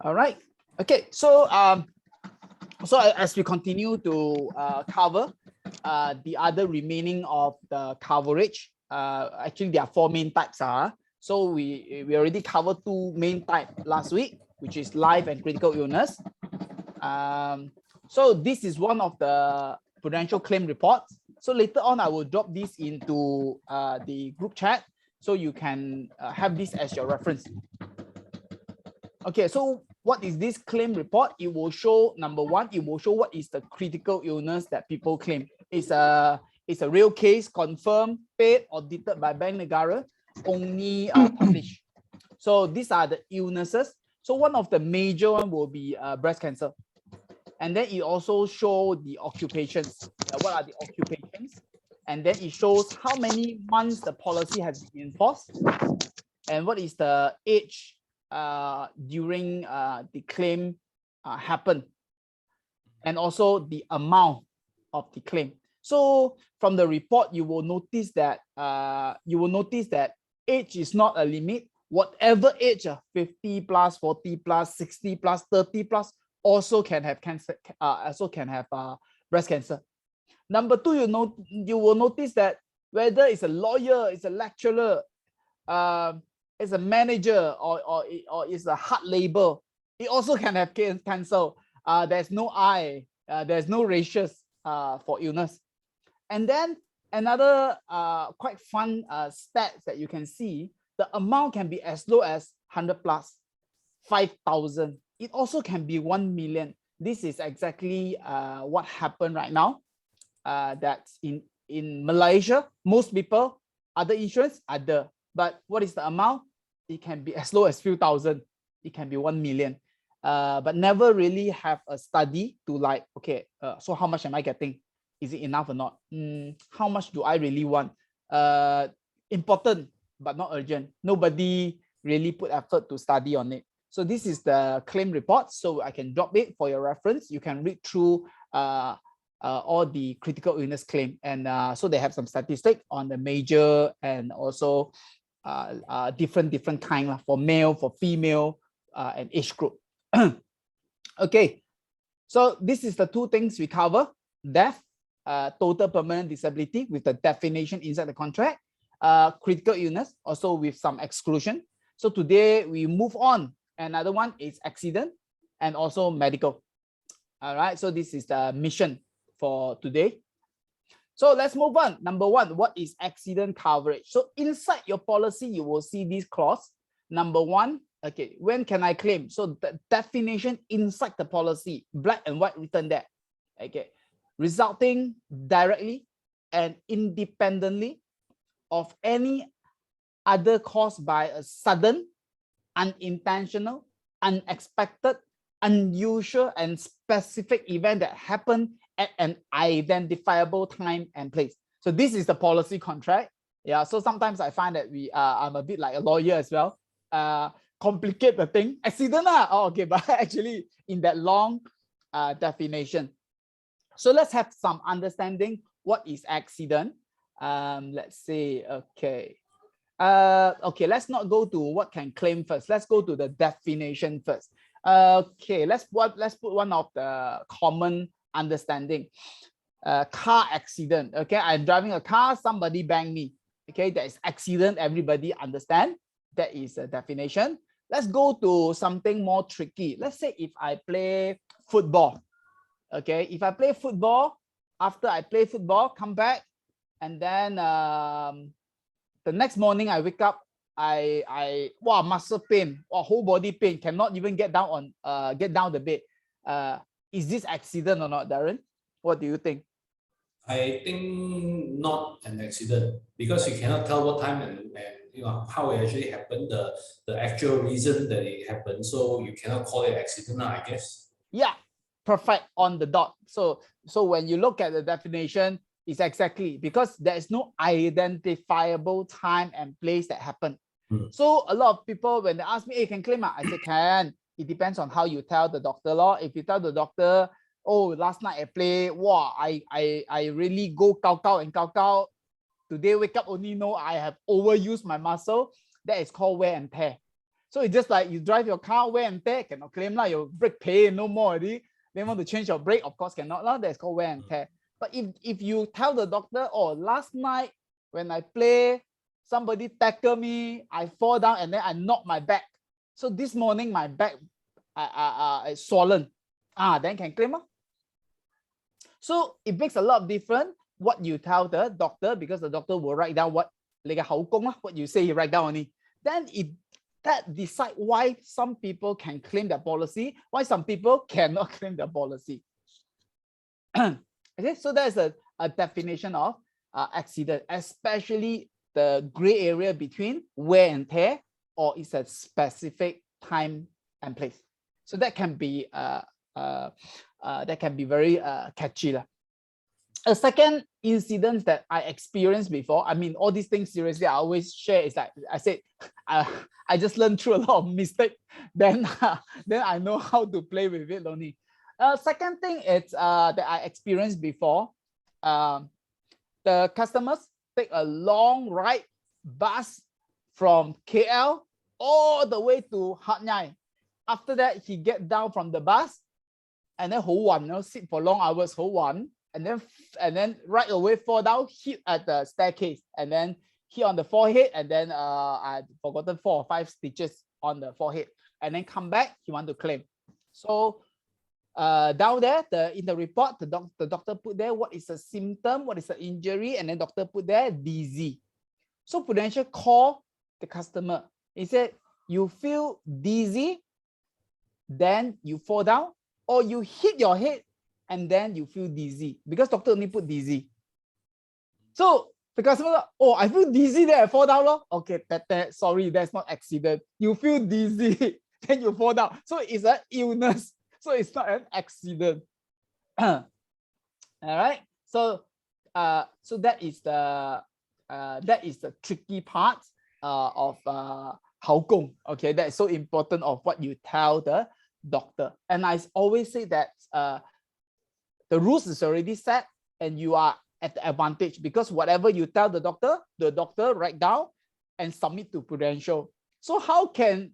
All right. Okay. So as we continue to cover the other remaining of the coverage, actually there are four main types. So we already covered two main types last week, which is life and critical illness. So this is one of the potential claim reports. So later on, I will drop this into the group chat so you can have this as your reference. Okay, so what is this claim report? It will show, number one, it will show what is the critical illness that people claim. It's a real case, confirmed, paid, audited by Bank Negara, only published. So these are the illnesses. So one of the major one will be breast cancer. And then it also shows the occupations. What are the occupations? And then it shows how many months the policy has been enforced and what is the age during the claim happened, and also the amount of the claim. So from the report, you will notice that age is not a limit. Whatever age, 50 plus, 40 plus, 60 plus, 30 plus, also can have cancer. Also can have breast cancer. Number two, you will notice that whether it's a lawyer, it's a lecturer, it's a manager, or it's a hard labor, it also can have cancer. There's no eye, there's no ratios for illness. And then another quite fun stats that you can see, the amount can be as low as 100 plus, 5,000. It also can be 1 million. This is exactly what happened right now. That's in Malaysia, most people, other insurance, other. But what is the amount? It can be as low as few thousand. It can be 1 million. But never really have a study to like, okay, so how much am I getting? Is it enough or not? How much do I really want? Important, but not urgent. Nobody really put effort to study on it. So this is the claim report. So I can drop it for your reference. You can read through all the critical illness claim. And so they have some statistics on the major and also different kind for male, for female, and age group. Okay, so this is the two things we cover: death, total permanent disability with the definition inside the contract, critical illness also with some exclusion. So today we move on. Another one is accident and also medical. All right, so this is the mission for today. So let's move on. Number one, what is accident coverage? So inside your policy, you will see this clause. Number one, okay, when can I claim? So the definition inside the policy, black and white written there. Okay, resulting directly and independently of any other caused by a sudden, unintentional, unexpected, unusual, and specific event that happened at an identifiable time and place. So this is the policy contract. Yeah. So sometimes I find that I'm a bit like a lawyer as well. Complicate the thing. Accident. Oh, okay. But actually, in that long definition. So let's have some understanding. What is accident? Let's say. Okay. Okay, let's not go to what can claim first. Let's go to the definition first. Okay, let's put one of the common understanding. Car accident. Okay, I'm driving a car, somebody banged me. Okay, that is accident. Everybody understand? That is a definition. Let's go to something more tricky. Let's say if I play football. Okay, if I play football, after I play football, come back, and then the next morning I wake up, wow, muscle pain, wow, whole body pain, cannot even get down the bed. Is this accident or not, Darren? What do you think? I think not an accident, because you cannot tell what time and how it actually happened, the actual reason that it happened. So you cannot call it accident, I guess. Yeah, perfect, on the dot. So when you look at the definition, it's exactly because there is no identifiable time and place that happened. So a lot of people, when they ask me, hey, can claim? I say can. It depends on how you tell the doctor. If you tell the doctor, oh, last night I play, wow, I really go cow and cow. Today wake up only know I have overused my muscle. That is called wear and tear. So it's just like you drive your car, wear and tear, cannot claim lah. Your brake pay no more already. Then want to change your brake, of course cannot lah. That's called wear and tear. But if you tell the doctor, oh, last night when I play, somebody tackle me, I fall down and then I knock my back. So this morning my back is swollen. Then can claim. So it makes a lot of difference what you tell the doctor, because the doctor will write down what you say, you write down only. Then that decide why some people can claim their policy, why some people cannot claim their policy. Okay, so there's a definition of accident, especially the gray area between wear and tear, or it's a specific time and place. So that can be very catchy. A second incident that I experienced before, I mean, all these things seriously, I always share, is like I said, I just learned through a lot of mistakes. Then I know how to play with it only. Second thing is that I experienced before, the customers take a long ride bus from KL all the way to Hat Yai. After that, he get down from the bus and then sit for long hours, and then right away fall down, hit at the staircase, and then hit on the forehead, and then I forgotten 4 or 5 stitches on the forehead, and then come back, he want to claim. So down there, in the report, the doctor put there what is the symptom, what is the injury, and then doctor put there dizzy. So Prudential call the customer. He said, you feel dizzy, then you fall down, or you hit your head and then you feel dizzy, because doctor only put dizzy. So the customer, oh, I feel dizzy, then I fall down. Okay, sorry, that's not accident. You feel dizzy, then you fall down. So it's an illness. So it's not an accident. All right. So so that is the tricky part of Hao Gong. Okay, that is so important of what you tell the doctor. And I always say that the rules is already set and you are at the advantage, because whatever you tell the doctor write down and submit to Prudential. So how can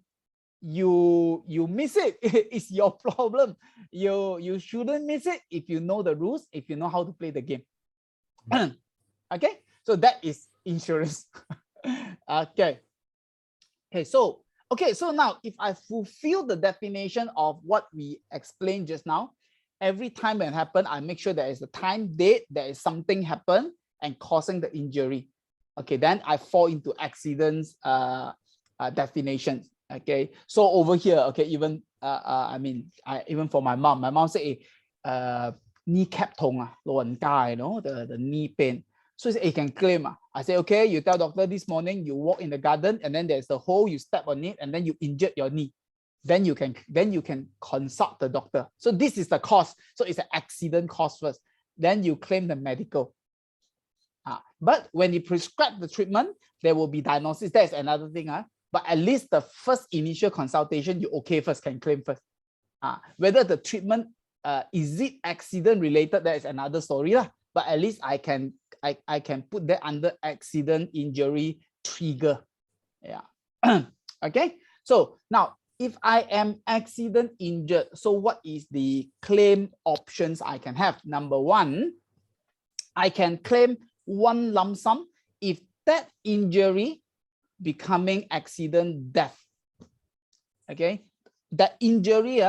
you miss it? It's your problem. You shouldn't miss it if you know the rules, if you know how to play the game. Okay, so that is insurance. Okay, so now if I fulfill the definition of what we explained just now, every time when it happen, I make sure there is a time, date, there is something happen and causing the injury. Okay, then I fall into accidents definitions. Okay, so over here, okay, even I mean, even for my mom say, kneecap痛the knee pain. So he can claim. I say, okay, you tell doctor this morning you walk in the garden and then there's a hole, you step on it and then you injured your knee. Then you can consult the doctor. So this is the cost. So it's an accident cost first. Then you claim the medical. But when you prescribe the treatment, there will be diagnosis. That's another thing. But at least the first initial consultation, you okay first, can claim first. Whether the treatment is it accident related, that is another story. But at least I can put that under accident injury trigger. Yeah. Okay. So now, if I am accident injured, so what is the claim options I can have? Number one, I can claim one lump sum if that injury becoming accident death. Okay, that injury,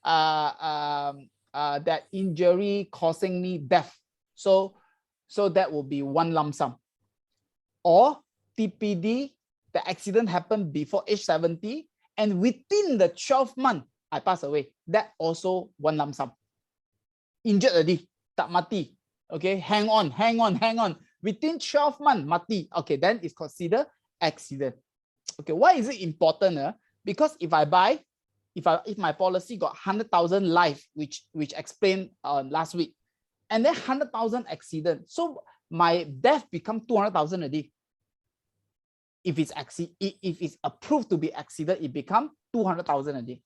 that injury causing me death. So that will be one lump sum. Or TPD, the accident happened before age 70. And within the 12 months, I pass away. That also one lump sum. Injured already, tak mati. Okay, hang on. Within 12 months, mati. Okay, then it's considered accident. Okay, why is it important? Because if I buy, if my policy got 100,000 life, which explained last week, and then 100,000 accident, so my death become 200,000 already. If it's approved to be accident, it become 200,000 a day.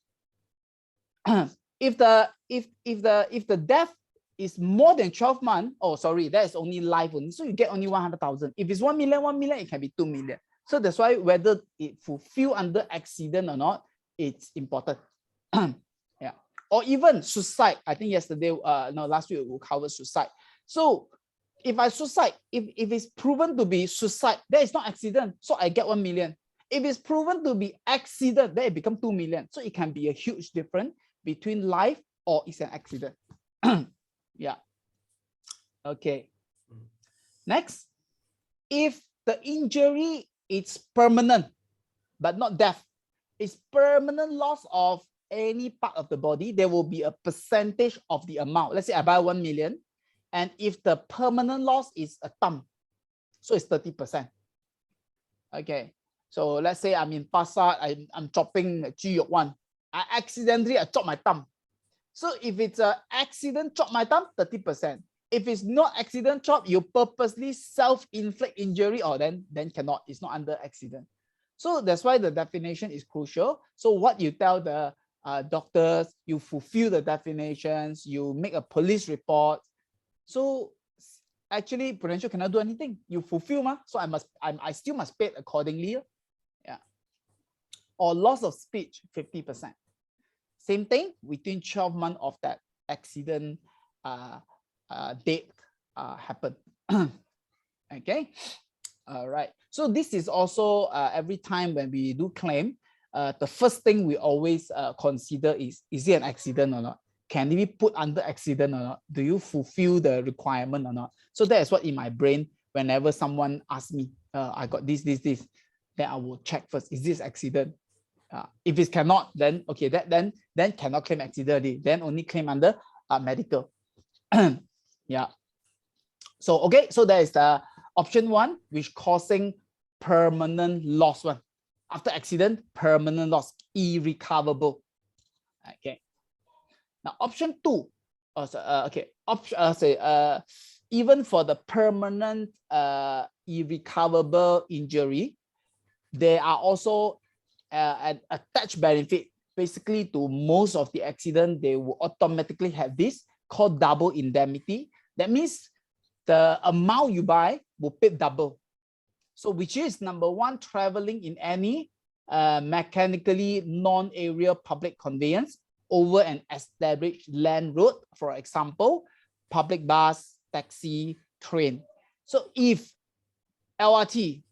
If the death is more than 12 months, oh sorry, that is only life only. So you get only 100,000. If it's 1 million, it can be 2 million. So that's why whether it fulfill under accident or not, it's important. Yeah. Or even suicide. I think yesterday, no, last week we covered suicide. So if I suicide, if it's proven to be suicide, that is not accident. So I get 1 million. If it's proven to be accident, then it becomes 2 million. So it can be a huge difference between life or it's an accident. Yeah. Okay. Next, if the injury is permanent, but not death, it's permanent loss of any part of the body, there will be a percentage of the amount. Let's say I buy 1 million, and if the permanent loss is a thumb, so it's 30%. Okay, so let's say I'm in pasar, I'm chopping one. I accidentally chop my thumb. So if it's an accident chop my thumb, 30%. If it's not accident chop, you purposely self-inflict injury, or then cannot, it's not under accident. So that's why the definition is crucial. So what you tell the doctors, you fulfill the definitions, you make a police report. So actually, Prudential cannot do anything. You fulfill, so I still must pay it accordingly. Yeah. Or loss of speech, 50%. Same thing within 12 months of that accident date happened. Okay. All right. So this is also every time when we do claim, the first thing we always consider is it an accident or not? Can it be put under accident or not? Do you fulfill the requirement or not? So that is what in my brain, whenever someone asks me, I got this, then I will check first, is this accident? If it cannot, then okay, then cannot claim accident, then only claim under medical. Yeah. So okay, so there is the option 1, which causing permanent loss one. After accident, permanent loss, irrecoverable. Okay. Now option 2, okay, even for the permanent irrecoverable injury, there are also an attached benefit. Basically, to most of the accident, they will automatically have this called double indemnity. That means the amount you buy will pay double. So which is number 1, traveling in any mechanically non-area public conveyance over an established land road, for example, public bus, taxi, train. So if LRT,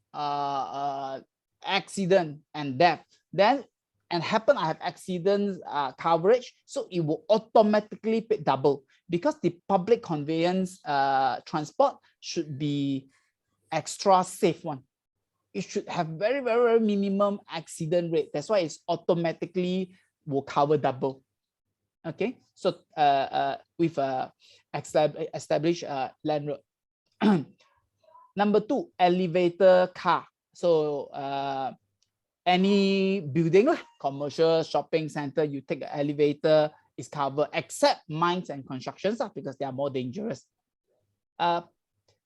accident and death, then I have accident coverage, so it will automatically pay double, because the public conveyance transport should be extra safe one. It should have very, very, very minimum accident rate. That's why it's automatically will cover double. Okay, so with established land road. Number 2, elevator car. So any building, commercial shopping center, you take the elevator, is covered, except mines and constructions, because they are more dangerous.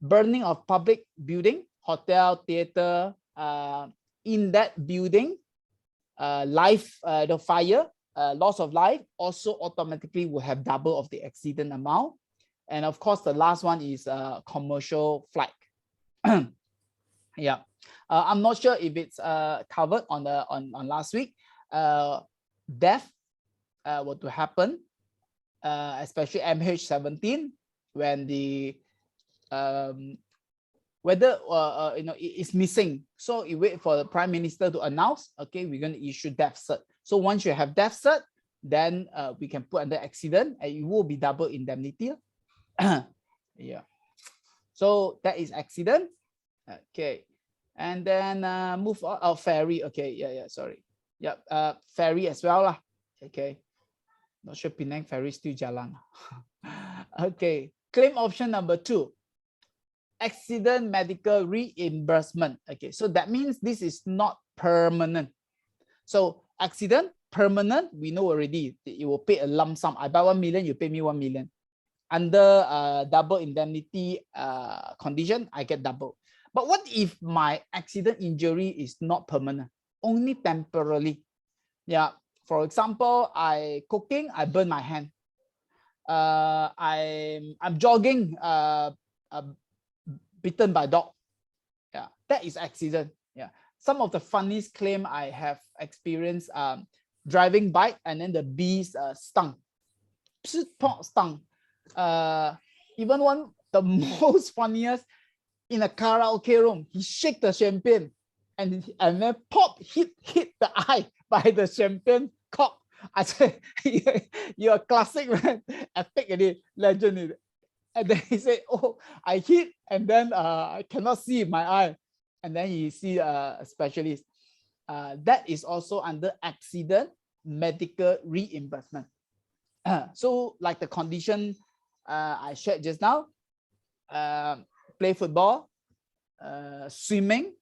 Burning of public building, hotel, theater, in that building, the fire, loss of life, also automatically will have double of the accident amount. And of course, the last one is commercial flight. Yeah, I'm not sure if it's covered on last week. Death were to happen, especially MH17, when the whether it's missing. So you wait for the Prime Minister to announce, okay, we're going to issue death cert. So once you have death cert, then we can put under accident, and it will be double indemnity. Yeah. So that is accident. Okay. And then move on. Oh, ferry. Okay. Yeah. Sorry. Yep. Ferry as well lah. Okay. Not sure Penang ferry still jalan. Okay. Claim option number 2. Accident medical reimbursement. Okay. So that means this is not permanent. So accident, permanent, we know already. You will pay a lump sum. I buy 1 million, you pay me 1 million. Under double indemnity condition, I get double. But what if my accident injury is not permanent, only temporarily? Yeah. For example, I cooking, I burn my hand. I'm jogging, bitten by dog. Yeah, that is accident. Yeah. some of the funniest claim I have experienced, driving bike and then the bees stung. Stung. Even one, the most funniest, in a karaoke room, he shake the champagne and then pop, hit the eye by the champagne cork. I said, you're a classic, man. Epic, legend. And then he said, oh, I hit and then I cannot see my eye. And then he see a specialist. That is also under accident medical reimbursement. So like the condition I shared just now, play football, swimming.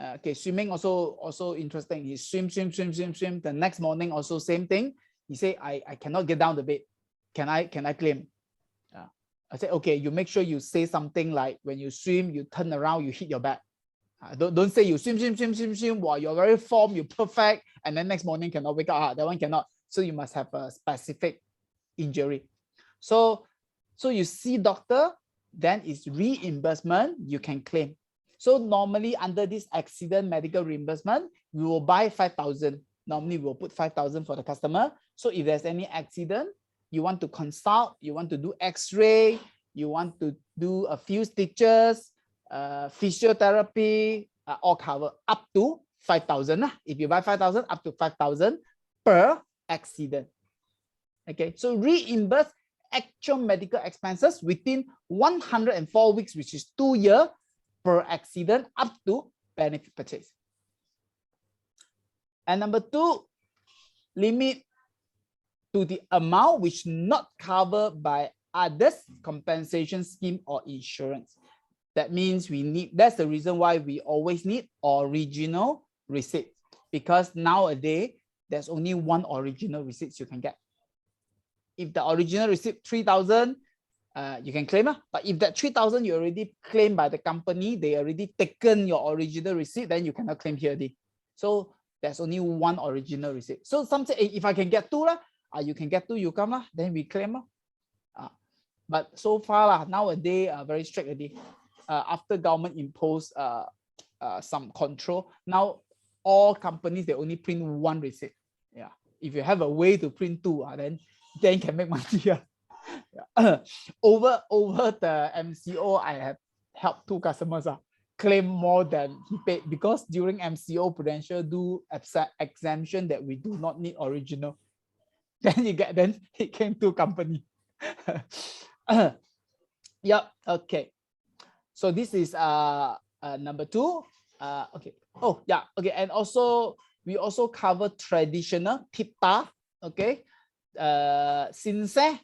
Okay, swimming also interesting. He swim. The next morning also same thing. He say, I cannot get down the bed. Can I claim? I said, okay, you make sure you say something like when you swim, you turn around, you hit your back. Don't say you swim while you're very form, you're perfect, and then next morning cannot wake up. That one cannot. So you must have a specific injury. So you see doctor, then it's reimbursement, you can claim. So normally under this accident medical reimbursement, we will buy 5,000. Normally we'll put 5,000 for the customer. So if there's any accident, you want to consult, you want to do x-ray, you want to do a few stitches, physiotherapy, all cover up to 5,000. If you buy 5,000, up to 5,000 per accident. Okay, so reimburse actual medical expenses within 104 weeks, which is 2 years per accident, up to benefit purchase. And number 2, limit to the amount which not covered by others compensation scheme or insurance. That means we need, that's the reason why we always need original receipt, because nowadays there's only one original receipt you can get. If the original receipt 3,000, you can claim, but if that 3,000 you already claimed by the company, they already taken your original receipt, then you cannot claim here. So there's only one original receipt. So some say, hey, if I can get 2, you can get 2, you come, then we claim. But so far nowadays very strict already. After government imposed some control, now all companies, they only print 1 receipt. Yeah, if you have a way to print 2, then can make money. Yeah. Over the MCO, I have helped 2 customers claim more than he paid, because during MCO Prudential do exemption that we do not need original. Then he came to company. Yeah, okay. So this is number 2. Okay. Oh yeah, okay. And also we also cover traditional tipta. Okay. Sincere,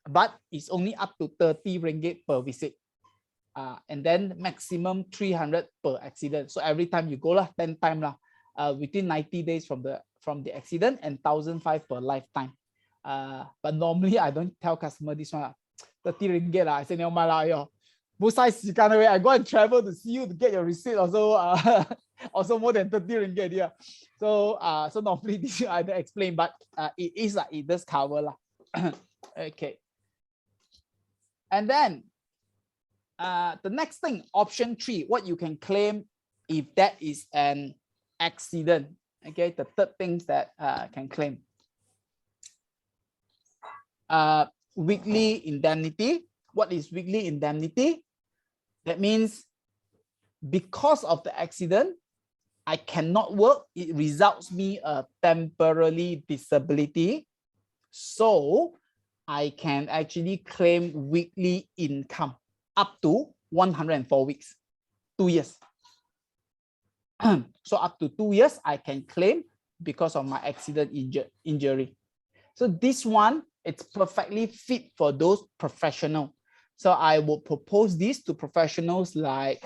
but it's only up to 30 ringgit per visit. And then maximum 300 per accident. So every time you go 10 times within 90 days from the accident, and 1,500 per lifetime. But normally I don't tell customer this one 30 ringgit. I say, no, I go and travel to see you to get your receipt also. Also more than 30 ringgit. Yeah. So so normally this I don't explain, but it does cover. Okay. And then the next thing, option 3, what you can claim if that is an accident. Okay, the third things that can claim. Weekly indemnity. What is weekly indemnity? That means because of the accident, I cannot work. It results me a temporary disability. So I can actually claim weekly income up to 104 weeks, 2 years. So up to 2 years, I can claim because of my accident injury. So this one, it's perfectly fit for those professionals. So I would propose this to professionals like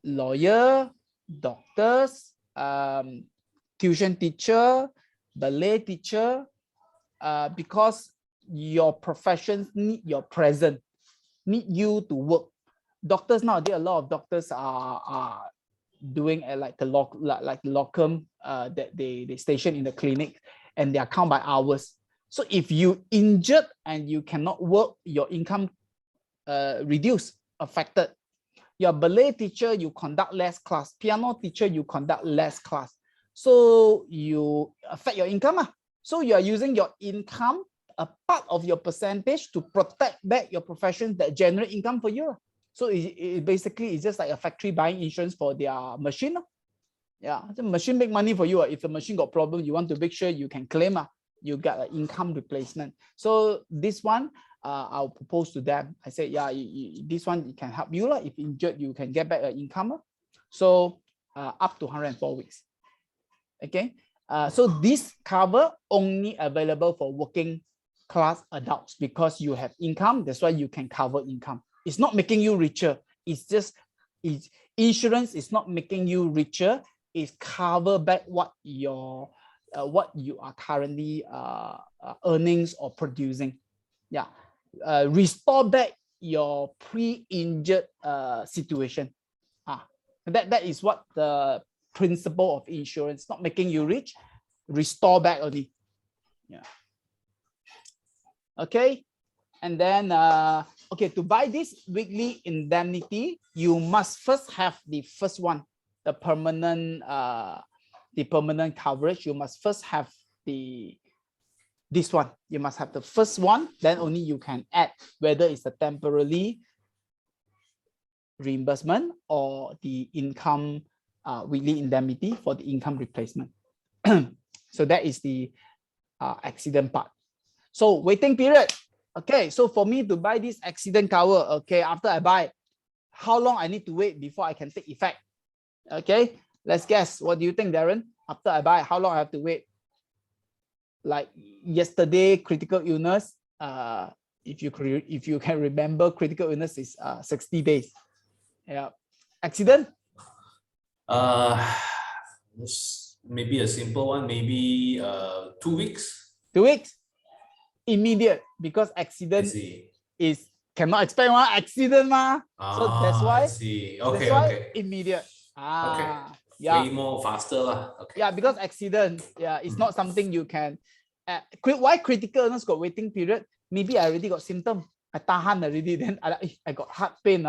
lawyer, doctors, tuition teacher, ballet teacher, because your professions need your presence, need you to work. Doctors nowadays, a lot of doctors are doing like the locum that they station in the clinic, and they are count by hours. So if you injured and you cannot work, your income reduced, affected. Your ballet teacher, you conduct less class. Piano teacher, you conduct less class. So you affect your income. So you are using your income, a part of your percentage, to protect back your professions that generate income for you. So it basically is just like a factory buying insurance for their machine. Yeah, the machine make money for you. If the machine got problem, you want to make sure you can claim. You got an income replacement. So this one, I'll propose to them. I say, yeah, this one it can help you. If injured, you can get back an income. So up to 104 weeks. Okay. So this cover only available for working class adults because you have income. That's why you can cover income. It's not making you richer. It's just insurance is not making you richer. It's cover back what your what you are currently earnings or producing. Yeah, restore back your pre-injured situation. That is what the principle of insurance, not making you rich, restore back only. Yeah. Okay. And then okay, to buy this weekly indemnity, you must first have the first one, the permanent coverage. You must first have this one. You must have the first one, then only you can add whether it's a temporary reimbursement or the income weekly indemnity for the income replacement. So that is the accident part. So waiting period. Okay, so for me to buy this accident cover, okay, after I buy, how long I need to wait before I can take effect? Okay, let's guess. What do you think, Darren? After I buy, how long I have to wait? Like yesterday, critical illness. If you can remember, critical illness is 60 days. Yeah. Accident? Maybe a simple one. Maybe 2 weeks. 2 weeks. Immediate, because accident is cannot expect one accident so that's why I see. Okay, that's why okay. Immediate. Okay. Yeah. Way more faster lah. Okay. Yeah, because accident, yeah, it's not something you can. Why critical illness got waiting period? Maybe I already got symptom. I tahan already, then I got heart pain.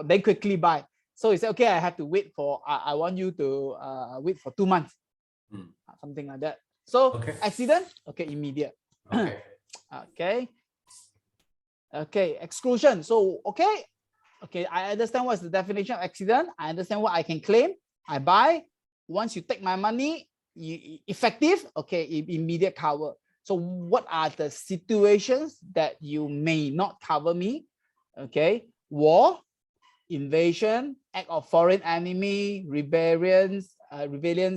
Then quickly buy. So he said, okay, I have to wait for. I want you to wait for 2 months, something like that. So okay. Accident, okay, immediate. Okay. Okay, exclusion. So okay, I understand what's the definition of accident. I understand what I can claim. I buy. Once you take my money, effective, okay, immediate cover. So what are the situations that you may not cover me? Okay, war, invasion, act of foreign enemy, rebellion,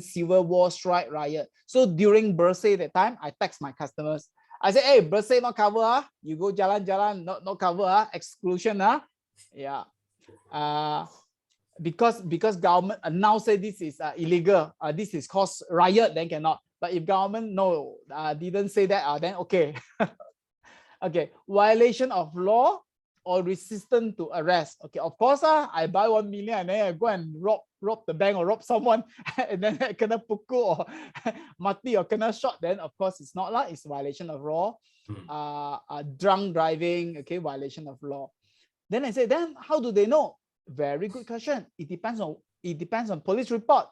civil war, strike, riot. So during birthday that time, I text my customers. I say, hey, birthday not cover, you go jalan-jalan, not cover, exclusion, yeah. Because government now say this is illegal, this is cause riot, then cannot. But if government didn't say that, then okay. Okay, violation of law or resistance to arrest. Okay, of course, I buy 1 million and then I go and rob the bank or rob someone, and then I kena pukul or mati or kena shot, then of course it's not it's violation of law. Drunk driving, okay, violation of law. Then I say, then how do they know? Very good question. It depends on police report.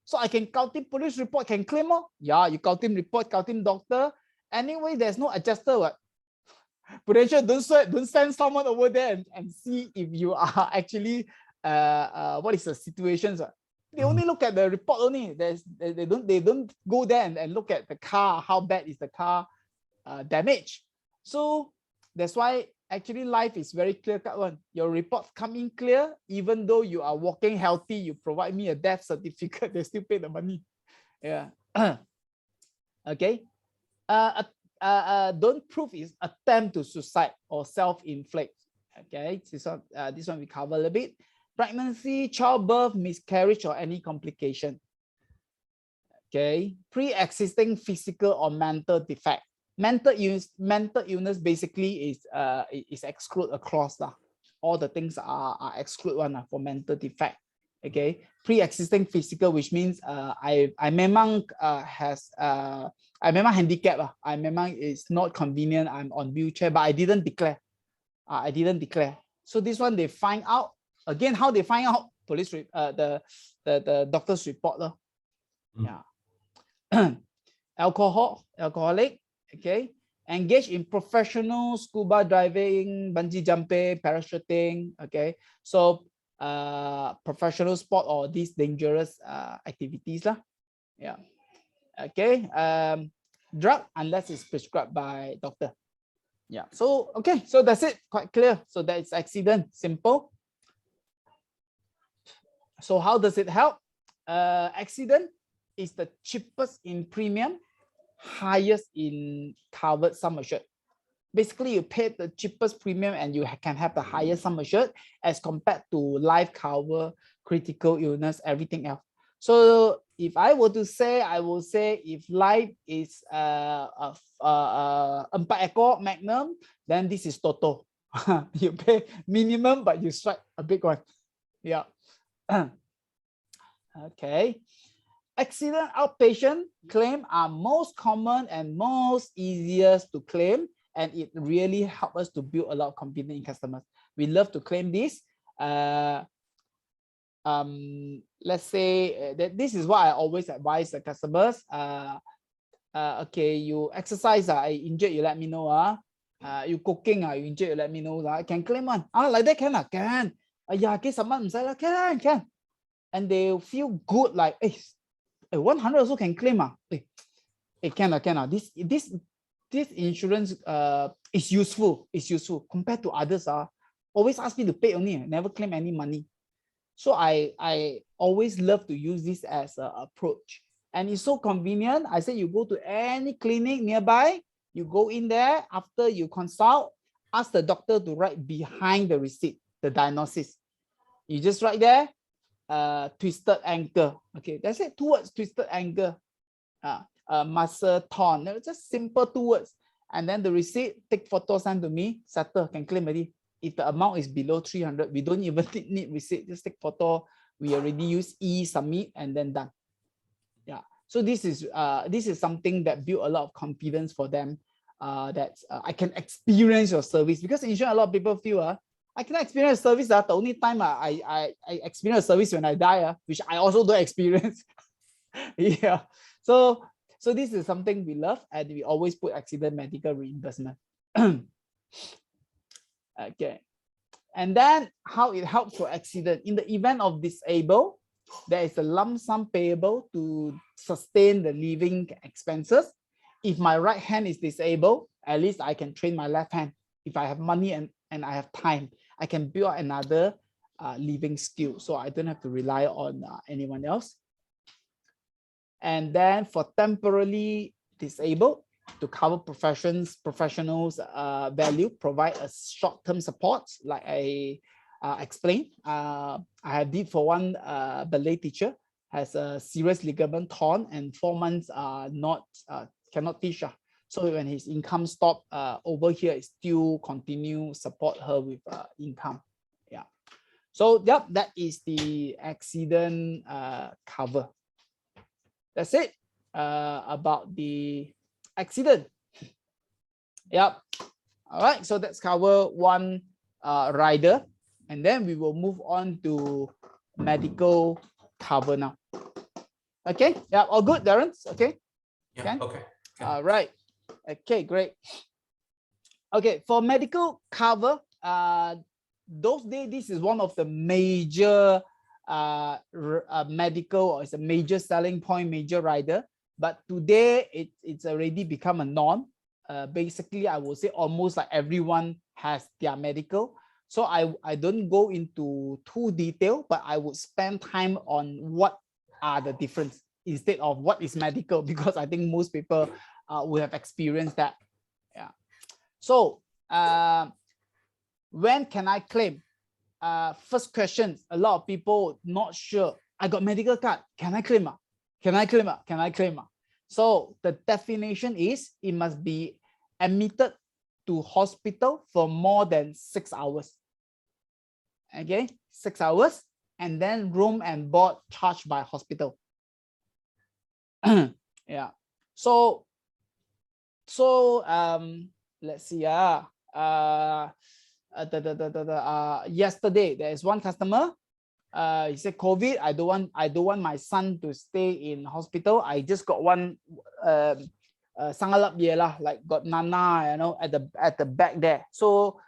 So I can count in police report, can claim more. Yeah, you count in report, count in doctor. Anyway, there's no adjuster. What? Prudential, don't send someone over there and see if you are actually what is the situation. They only look at the report only. They don't go there and look at the car, how bad is the car damage. So that's why actually life is very clear-cut one. Your reports come in clear, even though you are walking healthy, you provide me a death certificate, they still pay the money. Yeah. Okay. Don't prove is attempt to suicide or self-inflict. Okay, this one we cover a little bit. Pregnancy, childbirth, miscarriage, or any complication. Okay, pre-existing physical or mental defect. Mental illness basically is exclude across all the things are exclude one for mental defect. Okay, pre-existing physical, which means I memang I memang handicap I memang is not convenient, I'm on wheelchair, but I didn't declare. So this one they find out Again, how they find out? The doctor's report. Yeah. Alcoholic, okay. Engage in professional scuba diving, bungee jumping, parachuting, okay. So professional sport or these dangerous activities lah. Yeah. Okay. Drug unless it's prescribed by doctor. Yeah. So okay, so that's it. Quite clear. So that is accident. Simple. So how does it help? Accident is the cheapest in premium, highest in covered sum assured. Basically, you pay the cheapest premium and you can have the highest sum assured as compared to life cover, critical illness, everything else. So if I were to say, I will say if life is 4 ekor magnum, then this is Toto. You pay minimum, but you strike a big one. Yeah. Okay. Accident outpatient claim are most common and most easiest to claim, and it really helps us to build a lot of confidence in customers. We love to claim this. Let's say that this is what I always advise the customers. Okay, you exercise, I injured, you let me know. You cooking, you injured, you let me know. I can claim one. Like that can. Can. Yeah, can. And they feel good like, hey, 100 also can claim. Can. This insurance is useful. It's useful compared to others. Always ask me to pay only, never claim any money. So I always love to use this as an approach. And it's so convenient. I say you go to any clinic nearby, you go in there, after you consult, ask the doctor to write behind the receipt, the diagnosis. You just write there, twisted ankle. Okay, that's it. 2 words, twisted ankle. Muscle torn. Just simple 2 words. And then the receipt, take photo, send to me, settle, can claim already. If the amount is below 300, we don't even need receipt. Just take photo. We already use e-submit and then done. Yeah. So this is something that build a lot of confidence for them. That I can experience your service, because insurance, a lot of people feel I cannot experience service. The only time I experience service when I die, which I also don't experience. Yeah. So this is something we love, and we always put accident medical reimbursement. Okay. And then how it helps for accident. In the event of disable, there is a lump sum payable to sustain the living expenses. If my right hand is disabled, at least I can train my left hand. If I have money and I have time, I can build another living skill. So I don't have to rely on anyone else. And then for temporarily disabled, to cover professionals value, provide a short-term support, like I explained. I did for one ballet teacher, has a serious ligament torn and 4 months cannot teach. So when his income stop, over here, it still continue support her with income. Yeah. So yep, that is the accident cover. That's it about the accident. Yep. All right. So that's cover one rider, and then we will move on to medical cover now. Okay. Yeah. All good, Darren? Okay. Yeah. Okay. All right. Okay. Great. Okay. For medical cover, those days, this is one of the major medical, or it's a major selling point, major rider. But today it's already become a norm. Basically, I would say almost like everyone has their medical. So I don't go into too detail, but I would spend time on what are the difference instead of what is medical, because I think most people will have experienced that. Yeah. So when can I claim? First question, a lot of people not sure. I got medical card. Can I claim? Can I claim? Can I claim? So the definition is it must be admitted to hospital for more than 6 hours. Okay, 6 hours, and then room and board charged by hospital. Yeah. So let's see. yesterday there is one customer. He said COVID. I don't want my son to stay in hospital. I just got one sangalap lah, like got nana, you know, at the back there. So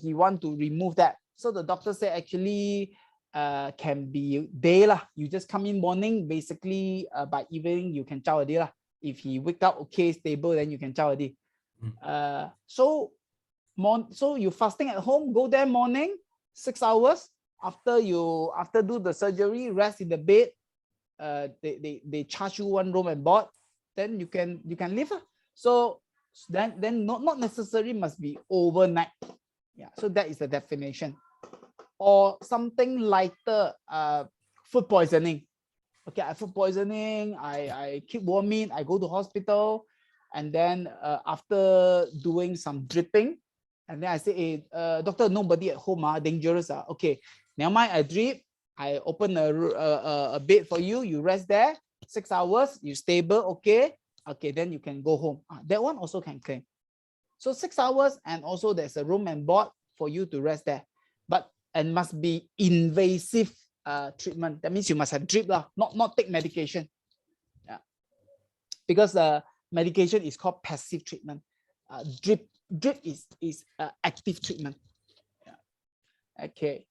he want to remove that. So the doctor said actually can be day lah. You just come in morning, basically by evening you can chow a day lah. If he wake up okay, stable, then you can chow a day. So you fasting at home, go there morning, 6 hours. After do the surgery, rest in the bed. They charge you one room and board. Then you can live. So then not necessarily must be overnight. Yeah. So that is the definition. Or something lighter, food poisoning. Okay, I food poisoning. I keep warming. I go to hospital, and then after doing some dripping, and then I say, hey, doctor, nobody at home, dangerous. Okay, never mind. I drip. I open a bed for you. You rest there 6 hours. You stable. Okay. Okay, then you can go home. That one also can claim. So 6 hours, and also there's a room and board for you to rest there. But and must be invasive treatment. That means you must have drip lah, not take medication. Yeah, because medication is called passive treatment. Drip is active treatment. Yeah. Okay.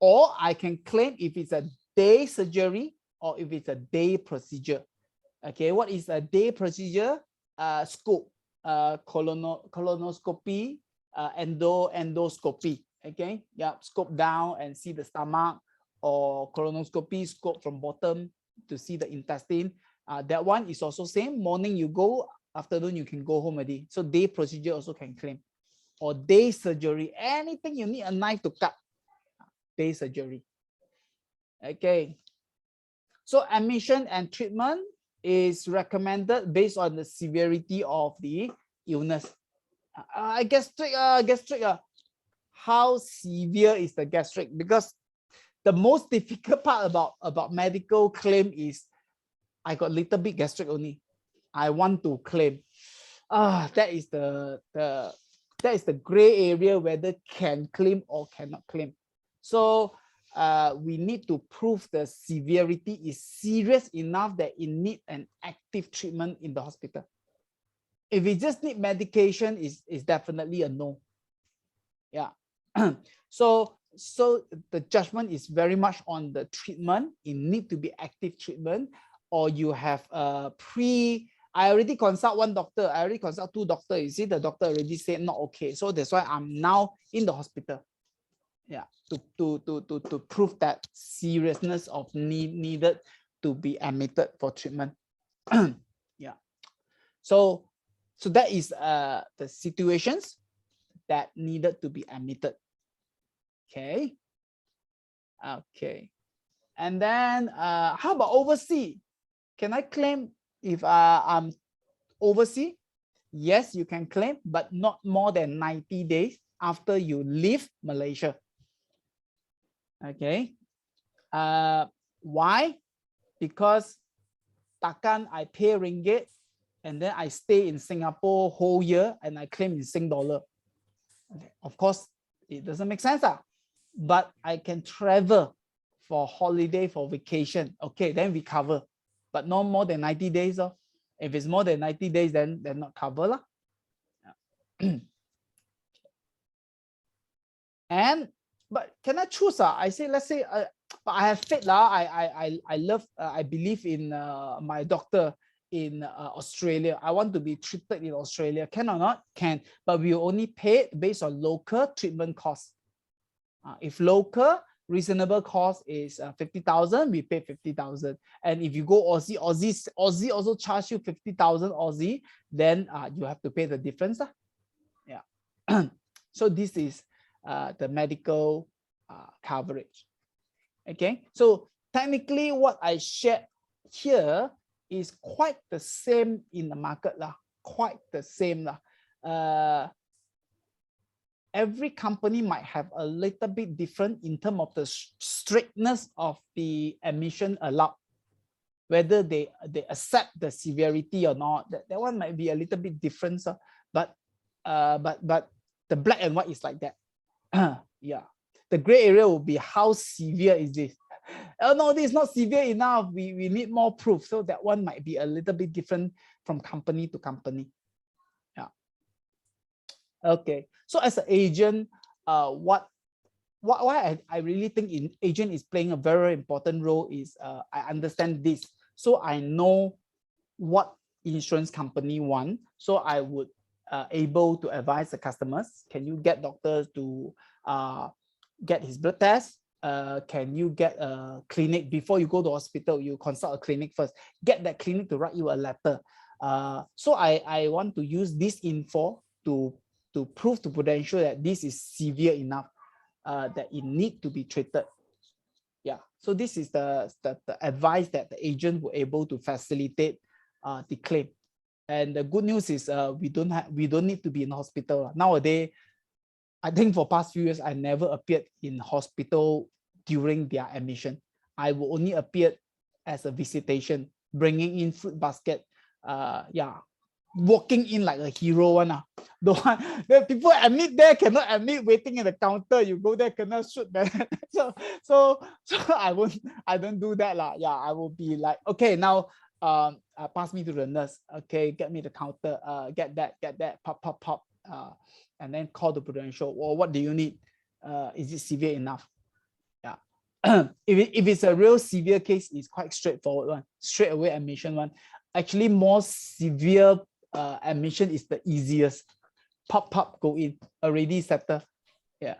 Or I can claim if it's a day surgery or if it's a day procedure. Okay, what is a day procedure? Scope, colonoscopy, endoscopy. Okay, yeah, scope down and see the stomach, or colonoscopy, scope from bottom to see the intestine. That one is also same. Morning you go, afternoon you can go home already. So day procedure also can claim. Or day surgery, anything you need a knife to cut, day surgery. Okay. So admission and treatment is recommended based on the severity of the illness. Gastric. How severe is the gastric? Because the most difficult part about medical claim is I got little bit gastric only. I want to claim. That is the gray area whether can claim or cannot claim. So we need to prove the severity is serious enough that it needs an active treatment in the hospital. If we just need medication, is definitely a no. Yeah. So the judgment is very much on the treatment. It need to be active treatment, or you have a I already consult one doctor. I already consult two doctors. You see, the doctor already said not okay. So that's why I'm now in the hospital. Yeah, to prove that seriousness of needed to be admitted for treatment. Yeah. So that is the situations that needed to be admitted. Okay. Okay. And then how about overseas? Can I claim if I'm overseas? Yes, you can claim, but not more than 90 days after you leave Malaysia. Okay. Why? Because takkan I pay ringgit and then I stay in Singapore whole year and I claim in Sing dollar. Okay. Of course, it doesn't make sense. But I can travel for holiday, for vacation. Okay, then we cover. But no more than 90 days. If it's more than 90 days, then they're not covered. But can I choose? I say, let's say, but I have faith. I believe in my doctor in Australia. I want to be treated in Australia. Can or not? Can. But we only pay based on local treatment costs. If local reasonable cost is 50,000, we pay 50,000. And if you go Aussie also charge you 50,000 Aussie, then you have to pay the difference. Yeah. So this is the medical coverage. Okay. So technically, what I shared here is quite the same in the market lah. Quite the same lah. Every company might have a little bit different in terms of the strictness of the admission allowed, whether they accept the severity or not. That one might be a little bit different. But but the black and white is like that. Yeah, the gray area will be how severe is this. Oh no, this is not severe enough. We need more proof. So that one might be a little bit different from company to company. Yeah. Okay. So as an agent, why I really think agent is playing a very important role is I understand this. So I know what insurance company want. So I would able to advise the customers, can you get doctors to get his blood test? Can you get a clinic before you go to hospital? You consult a clinic first. Get that clinic to write you a letter. So I want to use this info to prove to Prudential that this is severe enough that it need to be treated. Yeah. So this is the advice that the agent were able to facilitate the claim. And the good news is we don't need to be in hospital nowadays. I think for past few years, I never appeared in hospital during their admission. I will only appear as a visitation, bringing in fruit basket. Yeah, walking in like a hero one. The one the people admit there cannot admit waiting in the counter. You go there cannot shoot that. so I don't do that lah. Yeah, I will be like, okay, now pass me to the nurse. Okay, get me the counter. Get that. Pop. And then call the Prudential. Well, what do you need? Is it severe enough? Yeah. if it's a real severe case, it's quite straightforward one. Straight away admission one. Actually, more severe admission is the easiest. Pop, go in. Already settled. Yeah.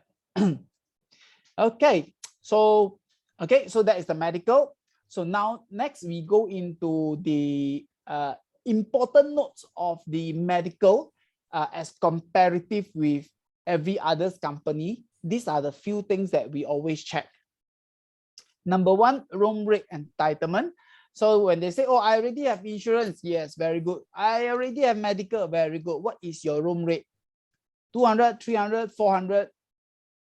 Okay. So that is the medical. So now next we go into the important notes of the medical. As comparative with every other company, these are the few things that we always check. Number one, room rate entitlement. So when they say, oh, I already have insurance, yes, very good. I already have medical, very good. What is your room rate? 200, 300, 400?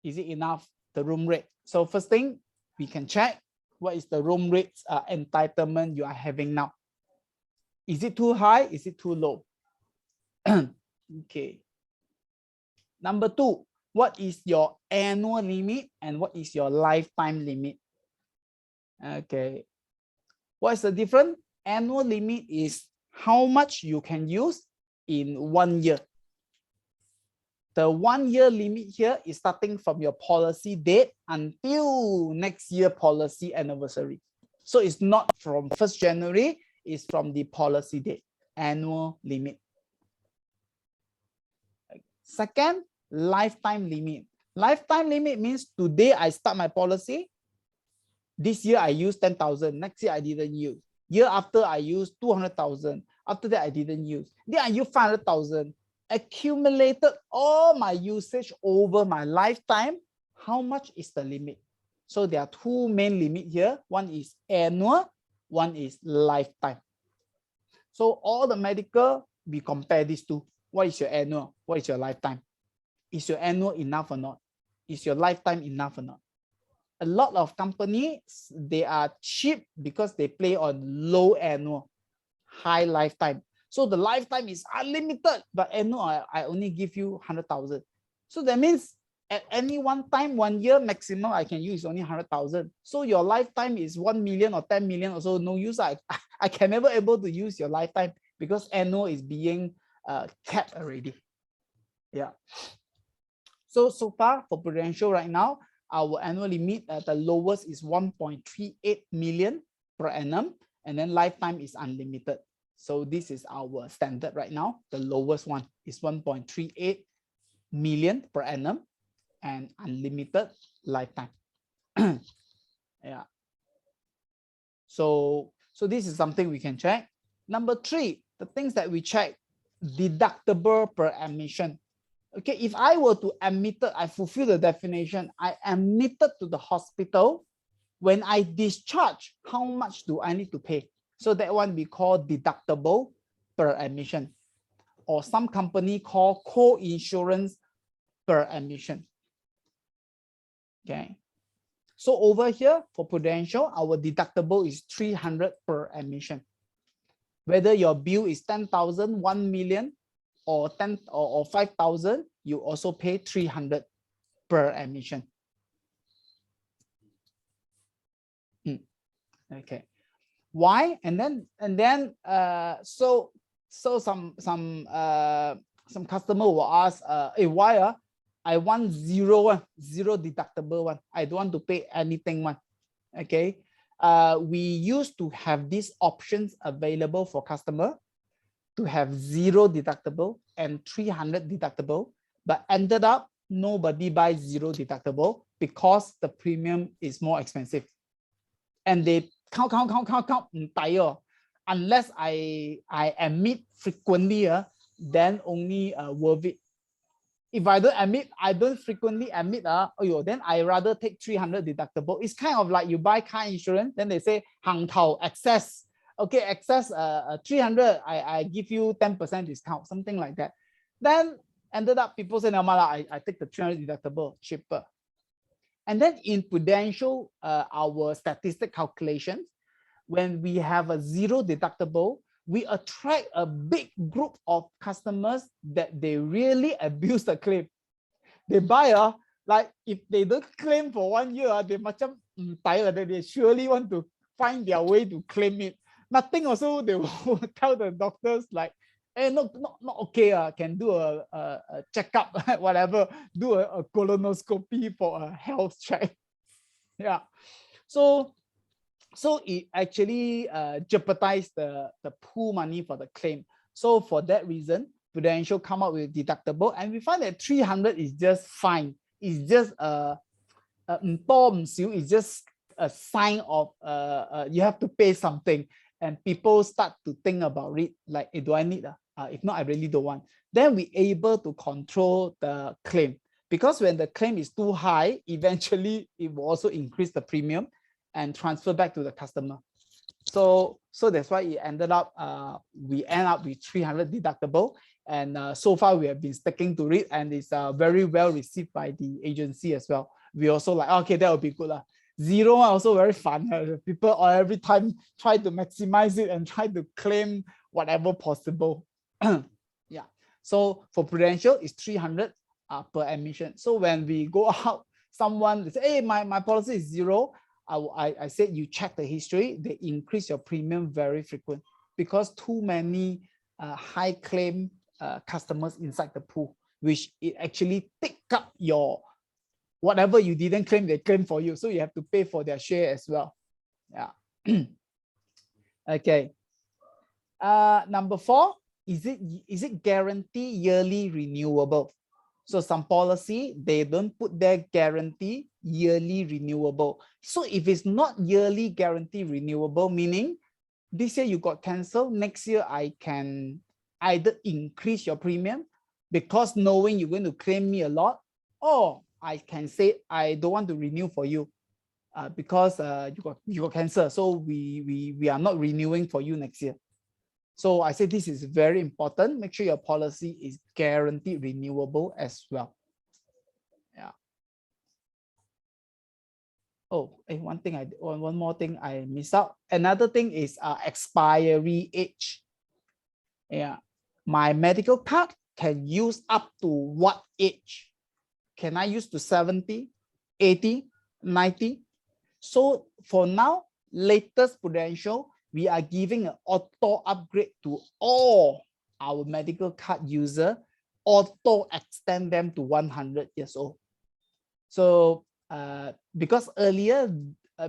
Is it enough, the room rate? So first thing, we can check what is the room rates entitlement you are having now. Is it too high? Is it too low? Okay. Number two, what is your annual limit and what is your lifetime limit? Okay. What is the difference? Annual limit is how much you can use in 1 year. The 1 year limit here is starting from your policy date until next year policy anniversary. So it's not from 1st January, it's from the policy date, annual limit. Second, lifetime limit. Lifetime limit means today I start my policy. This year I use 10,000. Next year I didn't use. Year after I use 200,000. After that I didn't use. Then I use 500,000. Accumulated all my usage over my lifetime. How much is the limit? So there are two main limits here. One is annual. One is lifetime. So all the medical, we compare these two. What is your annual? What is your lifetime? Is your annual enough or not? Is your lifetime enough or not? A lot of companies, they are cheap because they play on low annual, high lifetime. So the lifetime is unlimited, but annual, I only give you 100,000. So that means at any one time, 1 year maximum I can use only 100,000. So your lifetime is 1 million or 10 million or so, no use. I can never able to use your lifetime because annual is being capped already. Yeah. So far for Prudential right now, our annual limit at the lowest is 1.38 million per annum, and then lifetime is unlimited. So this is our standard right now. The lowest one is 1.38 million per annum and unlimited lifetime. Yeah. So this is something we can check. Number three, the things that we check, deductible per admission. Okay, if I were to admit, I fulfill the definition, I admitted to the hospital. When I discharge, how much do I need to pay? So that one we call deductible per admission, or some company call co-insurance per admission. Okay. So over here for Prudential, our deductible is 300 per admission. Whether your bill is 10,000, 1 million, or 10 or 5,000, you also pay 300 per admission. Okay. Why? And then so some customer will ask, hey, why I want zero deductible one. I don't want to pay anything one. Okay. We used to have these options available for customer to have 0 deductible and 300 deductible, but ended up nobody buys 0 deductible because the premium is more expensive. And they count, entire. Unless I admit frequently, then only worth it. If I don't frequently admit, then I rather take 300 deductible. It's kind of like you buy car insurance, then they say hang tao excess. Okay, excess 300, I give you 10% discount, something like that. Then ended up people say, no, I take the 300 deductible, cheaper. And then in Prudential, our statistic calculations, when we have a 0 deductible, we attract a big group of customers that they really abuse the claim. They buy, like if they don't claim for 1 year, they macam tired, they surely want to find their way to claim it. Nothing also, they will tell the doctors like, hey, not okay, can do a checkup, whatever, do a colonoscopy for a health check. Yeah. So it actually jeopardized the pool money for the claim. So for that reason, Prudential come up with deductible, and we find that 300 is just fine. It's just it's just a sign of you have to pay something, and people start to think about it like, hey, do I need if not, I really don't want. Then we able to control the claim, because when the claim is too high, eventually it will also increase the premium and transfer back to the customer. So that's why it ended up, we end up with 300 deductible. And so far we have been sticking to it, and it's very well received by the agency as well. We also like, okay, that would be good. 0 also very fun. People every time try to maximize it and try to claim whatever possible. Yeah. So for Prudential, it's 300 per admission. So when we go out, someone say, hey, my policy is 0. I said, you check the history, they increase your premium very frequent because too many high claim customers inside the pool, which it actually take up your whatever you didn't claim, they claim for you. So you have to pay for their share as well. Yeah. Okay. Number 4, is it guarantee yearly renewable? So some policy, they don't put their guarantee yearly renewable. So if it's not yearly guarantee renewable, meaning this year you got canceled, next year I can either increase your premium because knowing you're going to claim me a lot, or I can say I don't want to renew for you because you got cancer. So we are not renewing for you next year. So I say this is very important. Make sure your policy is guaranteed renewable as well. Yeah. Oh, one more thing I missed out. Another thing is expiry age. Yeah. My medical card can use up to what age? Can I use to 70, 80, 90? So for now, latest Prudential, we are giving an auto upgrade to all our medical card user, auto extend them to 100 years old. So because earlier,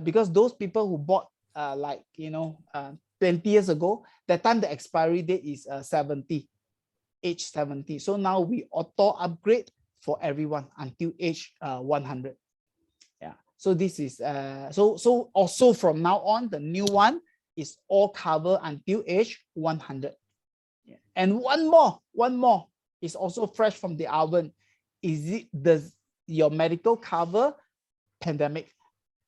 because those people who bought 20 years ago, that time the expiry date is 70, age 70. So now we auto upgrade for everyone until age 100. Yeah. So this is so also from now on, the new one is all covered until age 100. Yeah. And one more is also fresh from the oven. Does your medical cover pandemic?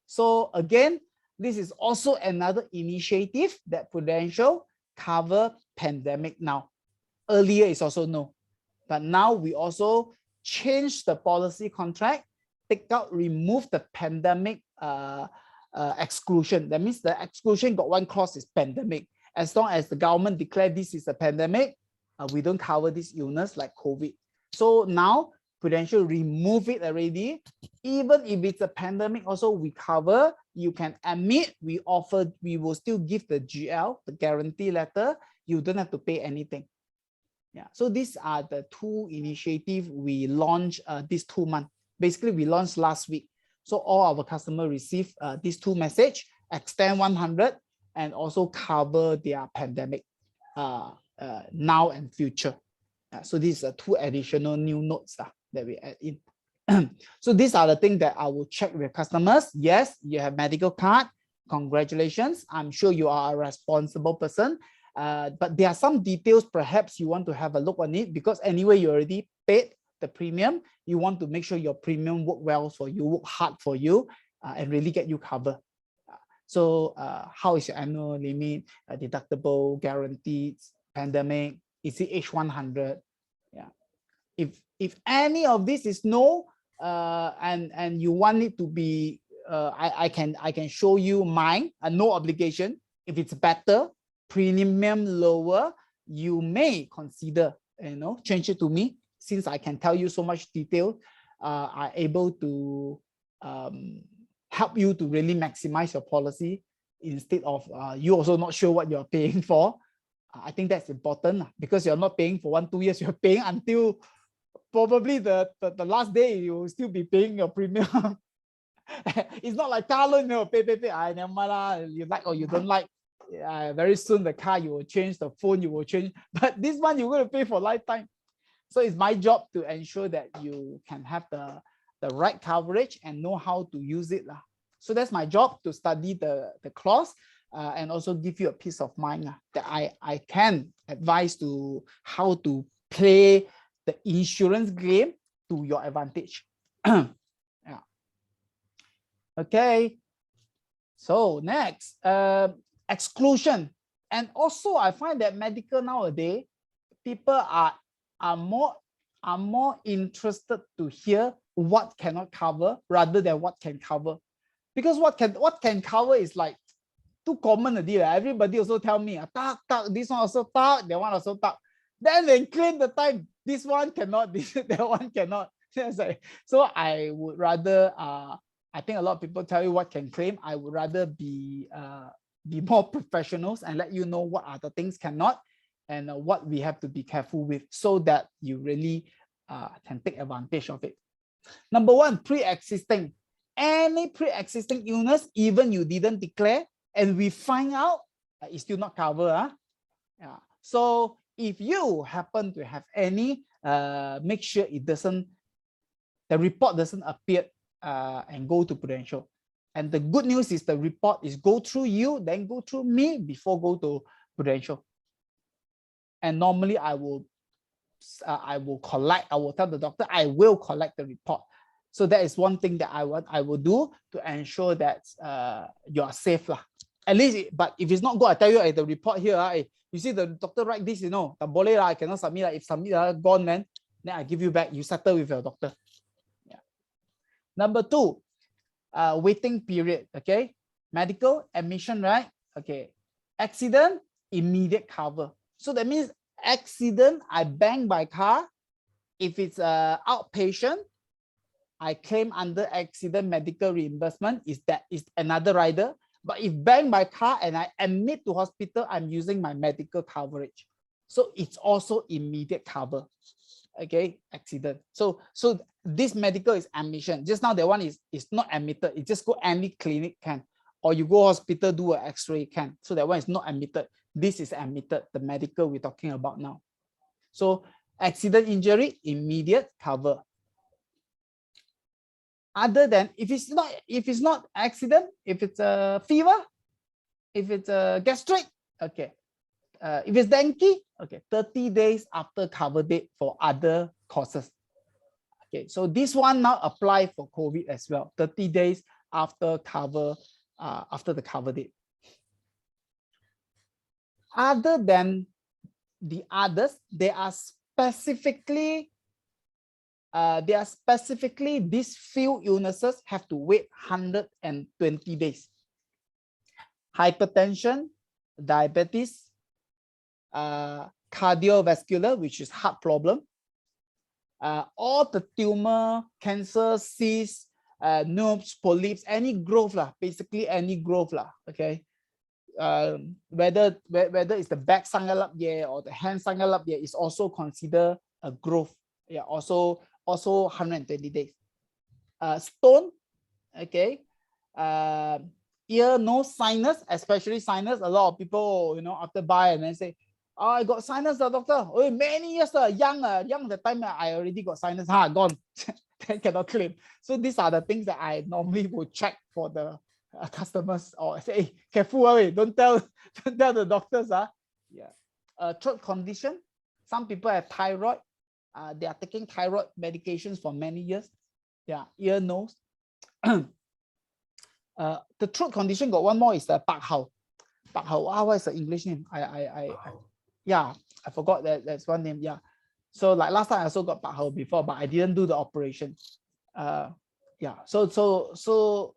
So again, this is also another initiative that Prudential cover pandemic now. Earlier it's also no, but now we also change the policy contract, remove the pandemic exclusion. That means the exclusion got one clause is pandemic. As long as the government declare this is a pandemic, we don't cover this illness like COVID. So now Prudential remove it already. Even if it's a pandemic, also we cover. You can admit, we will still give the GL, the guarantee letter. You don't have to pay anything. Yeah. So these are the two initiatives we launched this 2 months. Basically, we launched last week. So all our customers receive these two messages: extend 100 and also cover their pandemic now and future. So these are two additional new notes that we add in. So these are the things that I will check with customers. Yes, you have medical card. Congratulations. I'm sure you are a responsible person. But there are some details perhaps you want to have a look on it, because anyway, you already paid the premium. You want to make sure your premium work well for you, work hard for you, and really get you covered. So how is your annual limit, deductible, guaranteed, pandemic? Is it age 100? Yeah. If any of this is no, and you want it to be, I can show you mine, no obligation. If it's better, premium lower, you may consider, change it to me. Since I can tell you so much detail, I'm able to help you to really maximize your policy instead of you also not sure what you're paying for. I think that's important, because you're not paying for 1-2 years, you're paying until probably the last day you will still be paying your premium. It's not like car loan, pay, I never mind, you like or you don't like. Very soon the car you will change, the phone you will change, but this one you're going to pay for lifetime. So it's my job to ensure that you can have the right coverage and know how to use it. So that's my job, to study the clause and also give you a peace of mind that I can advise to how to play the insurance game to your advantage. Yeah. Okay. So next, exclusion. And also I find that medical nowadays, people are more interested to hear what cannot cover rather than what can cover. Because what can cover is like too common a deal. Everybody also tell me, this one also talk, that one also talk. Then they claim the time, this one cannot, that one cannot. So I would rather, I think a lot of people tell you what can claim. I would rather be more professionals and let you know what are the things cannot, and what we have to be careful with, so that you really can take advantage of it. Number one, pre-existing. Any pre-existing illness, even you didn't declare, and we find out, it's still not covered. Yeah. So if you happen to have any, make sure the report doesn't appear and go to Prudential. And the good news is the report is go through you, then go through me before go to Prudential. And normally I will collect, I will tell the doctor, I will collect the report. So that is one thing that I will do to ensure that you are safe. At least, but if it's not good, I tell you the report here, you see the doctor write this, tak boleh I cannot submit. If submit gone, then I give you back, you settle with your doctor. Yeah. Number two, waiting period. Okay, medical admission, right? Okay, accident, immediate cover. So that means accident, I bang by car. If it's outpatient, I claim under accident medical reimbursement. Is another rider. But if bang by car and I admit to hospital, I'm using my medical coverage. So it's also immediate cover. Okay, accident. So this medical is admission. Just now that one is not admitted. It just go any clinic can, or you go hospital do an X-ray can. So that one is not admitted. This is admitted, the medical we're talking about now. So accident injury, immediate cover. Other than if it's not accident, if it's a fever, if it's a gastric, okay. If it's dengue, okay, 30 days after cover date for other causes. Okay, so this one now apply for COVID as well. 30 days after the cover date. Other than the others, they are specifically these few illnesses have to wait 120 days. Hypertension, diabetes, cardiovascular, which is heart problem, all the tumor, cancer, cysts, nodes, polyps, any growth lah, basically any growth lah, okay. Whether it's the back sangalap yeah or the hand sangalap yeah is also considered a growth. Yeah, also 120 days. Stone, okay. Ear, nose, sinus, especially sinus. A lot of people, you know, after buy and then say, oh, I got sinus, doctor. Oh, many years, young the time I already got sinus. Gone. Then cannot claim. So these are the things that I normally would check for the customers, or say, hey, careful, don't tell the doctors. Yeah. Throat condition. Some people have thyroid. They are taking thyroid medications for many years. Yeah, ear, nose. The throat condition got one more is the Pak Hao. Pak Hao. What is the English name? Yeah, I forgot that's one name. Yeah. So like last time I also got Pak Hao before, but I didn't do the operation. Yeah. So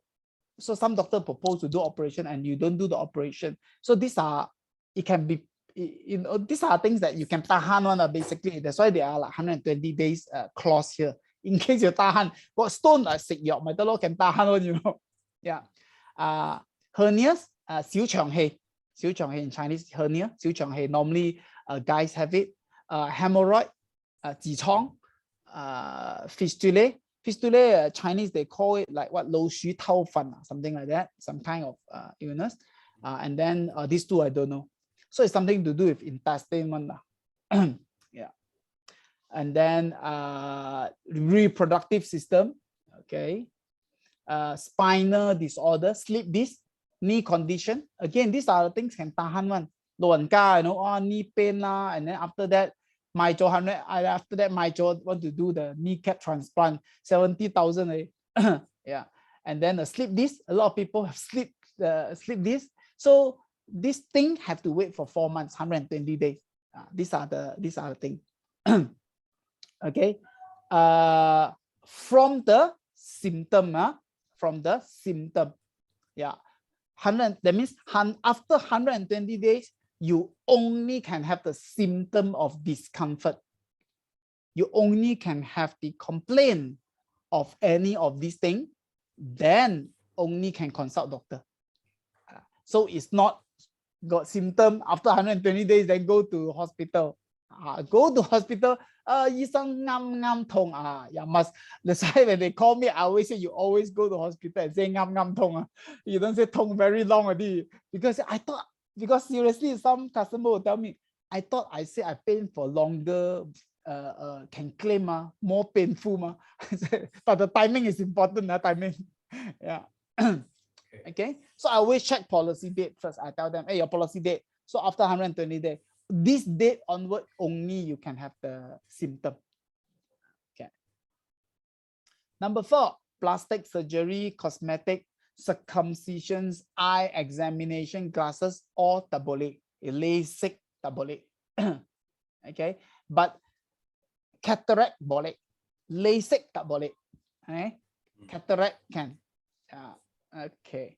some doctor propose to do operation and you don't do the operation. So these are, it can be, you know, these are things that you can tahan one basically. That's why there are like 120 days clause here. In case you tahan, got stone sick your my can tahan one, you know. Yeah. Hernias, 小腸氣 in Chinese, hernia, 小腸氣. Normally guys have it. Hemorrhoid, 痔瘡, fistulae. Fistulae, Chinese, they call it like what, 老鼠偷糞, something like that, some kind of illness. And then these two, I don't know. So it's something to do with intestine one. Yeah. And then reproductive system, okay. Spinal disorder, sleep disc, knee condition. Again, these are the things can tahan one. 老人家, you know, oh, knee pain lah, and then after that, my jaw 100. After that, my jaw want to do the kneecap transplant, 70,000. Yeah, and then the sleep disc. A lot of people have sleep disc. So this thing have to wait for 4 months, 120 days. These are the things. Okay. From the symptom, yeah. 100. That means after 120 days. You only can have the symptom of discomfort. You only can have the complaint of any of these things, then only can consult doctor. So it's not got symptom after 120 days, then go to hospital. Go to hospital, 醫生啱痛 yeah, must. That's why when they call me, I always say you always go to hospital and say啱痛. You don't say痛very long already, because I thought. Because seriously, some customer will tell me, I thought I say I pain for longer, can claim more painful. But the timing is important, timing. Yeah. Okay. So I always check policy date first. I tell them, hey, your policy date. So after 120 days, this date onward, only you can have the symptom. Okay. Number 4, plastic surgery, cosmetic, circumcisions, eye examination, glasses, all tak boleh. LASIK tak boleh. Okay, but cataract boleh. LASIK tak boleh. Okay, cataract can. Okay.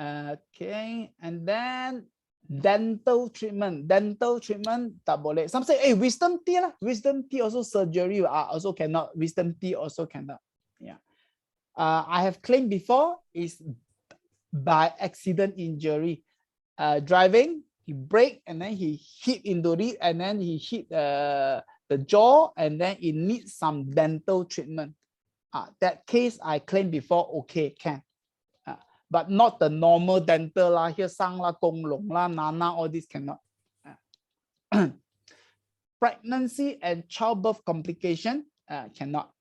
Okay, and then dental treatment. Dental treatment tak boleh. Some say, hey, wisdom teeth lah. Wisdom teeth also surgery also cannot. Wisdom teeth also cannot. Yeah. I have claimed before is by accident injury. Driving, he brake and then he hit into it, and then he hit the jaw, and then it needs some dental treatment. That case I claimed before, okay, can. But not the normal dental lah, here sang lah, gong long lah, nana, all this cannot. Pregnancy and childbirth complication cannot.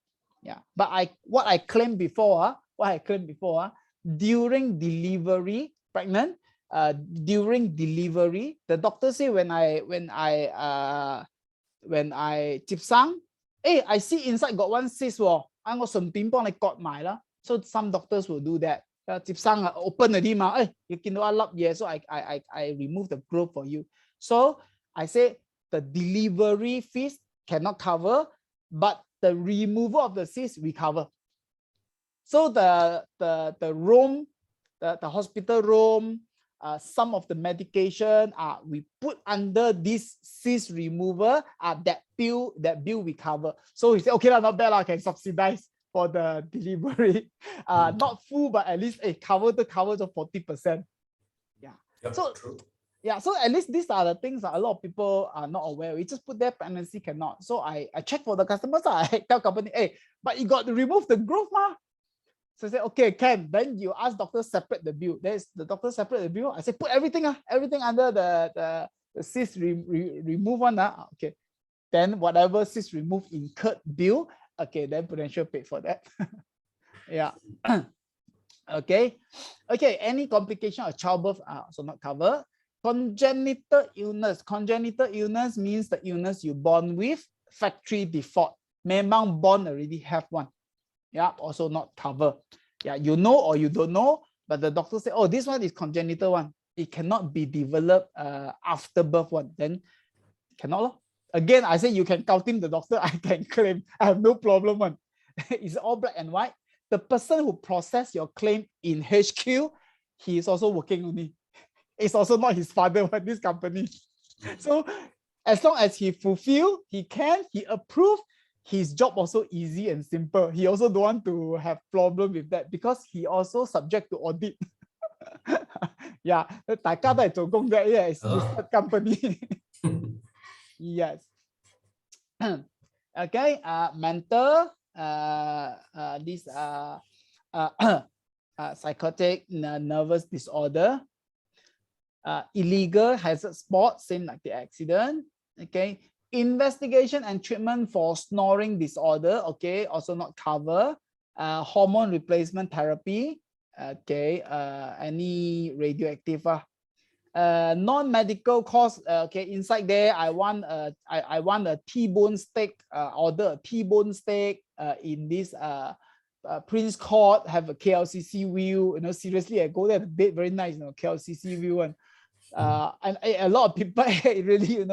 Yeah, but what I claimed before, during delivery, pregnant, during delivery, the doctor say when I tipsang, hey, I see inside got one cyst, I got some pimple, I got my lah. So some doctors will do that. Tipsang open the ma, hey, you can do a lot, yeah. So I remove the growth for you. So I say the delivery fees cannot cover, but the removal of the cyst we cover. So the room, the hospital room, some of the medication we put under this cyst remover that bill we cover. So he said, okay, not bad, I can subsidize for the delivery. Not full, but at least cover the 40%. Yeah. Yep, so true. yeah, so at least these are the things that a lot of people are not aware. We just put there pregnancy cannot. So I check for the customers. I tell company, hey, but you got to remove the growth, ma. So I say, okay, can. Then you ask doctor separate the bill. There's the doctor separate the bill. I say, put everything under the cyst remove one. Okay. Then whatever cyst remove incurred bill, okay, then Prudential paid for that. Yeah. Okay. Okay. Any complication of childbirth also not covered. Congenital illness. Congenital illness means the illness you born with, factory default. Memang born already have one. Yeah, also not covered. Yeah, you know or you don't know, but the doctor say, oh, this one is congenital one. It cannot be developed after birth one. Then cannot. Again, I say you can count in the doctor, I can claim. I have no problem one. It's all black and white. The person who process your claim in HQ, he is also working only. It's also not his father, but this company. So as long as he fulfill, he approve, his job also easy and simple. He also don't want to have problem with that because he also subject to audit. Yeah, 大家都係做工嘅, yeah, it's listed company. Yes. Okay, mental, this psychotic nervous disorder, illegal hazard sport, same like the accident. Okay, investigation and treatment for snoring disorder, okay, also not cover. Hormone replacement therapy, okay, any radioactive non-medical cost, okay, inside there I want a T-bone steak, order a T-bone steak in this Prince Court, have a KLCC view, seriously, I go there, the bed very nice, KLCC view, and a lot of people really,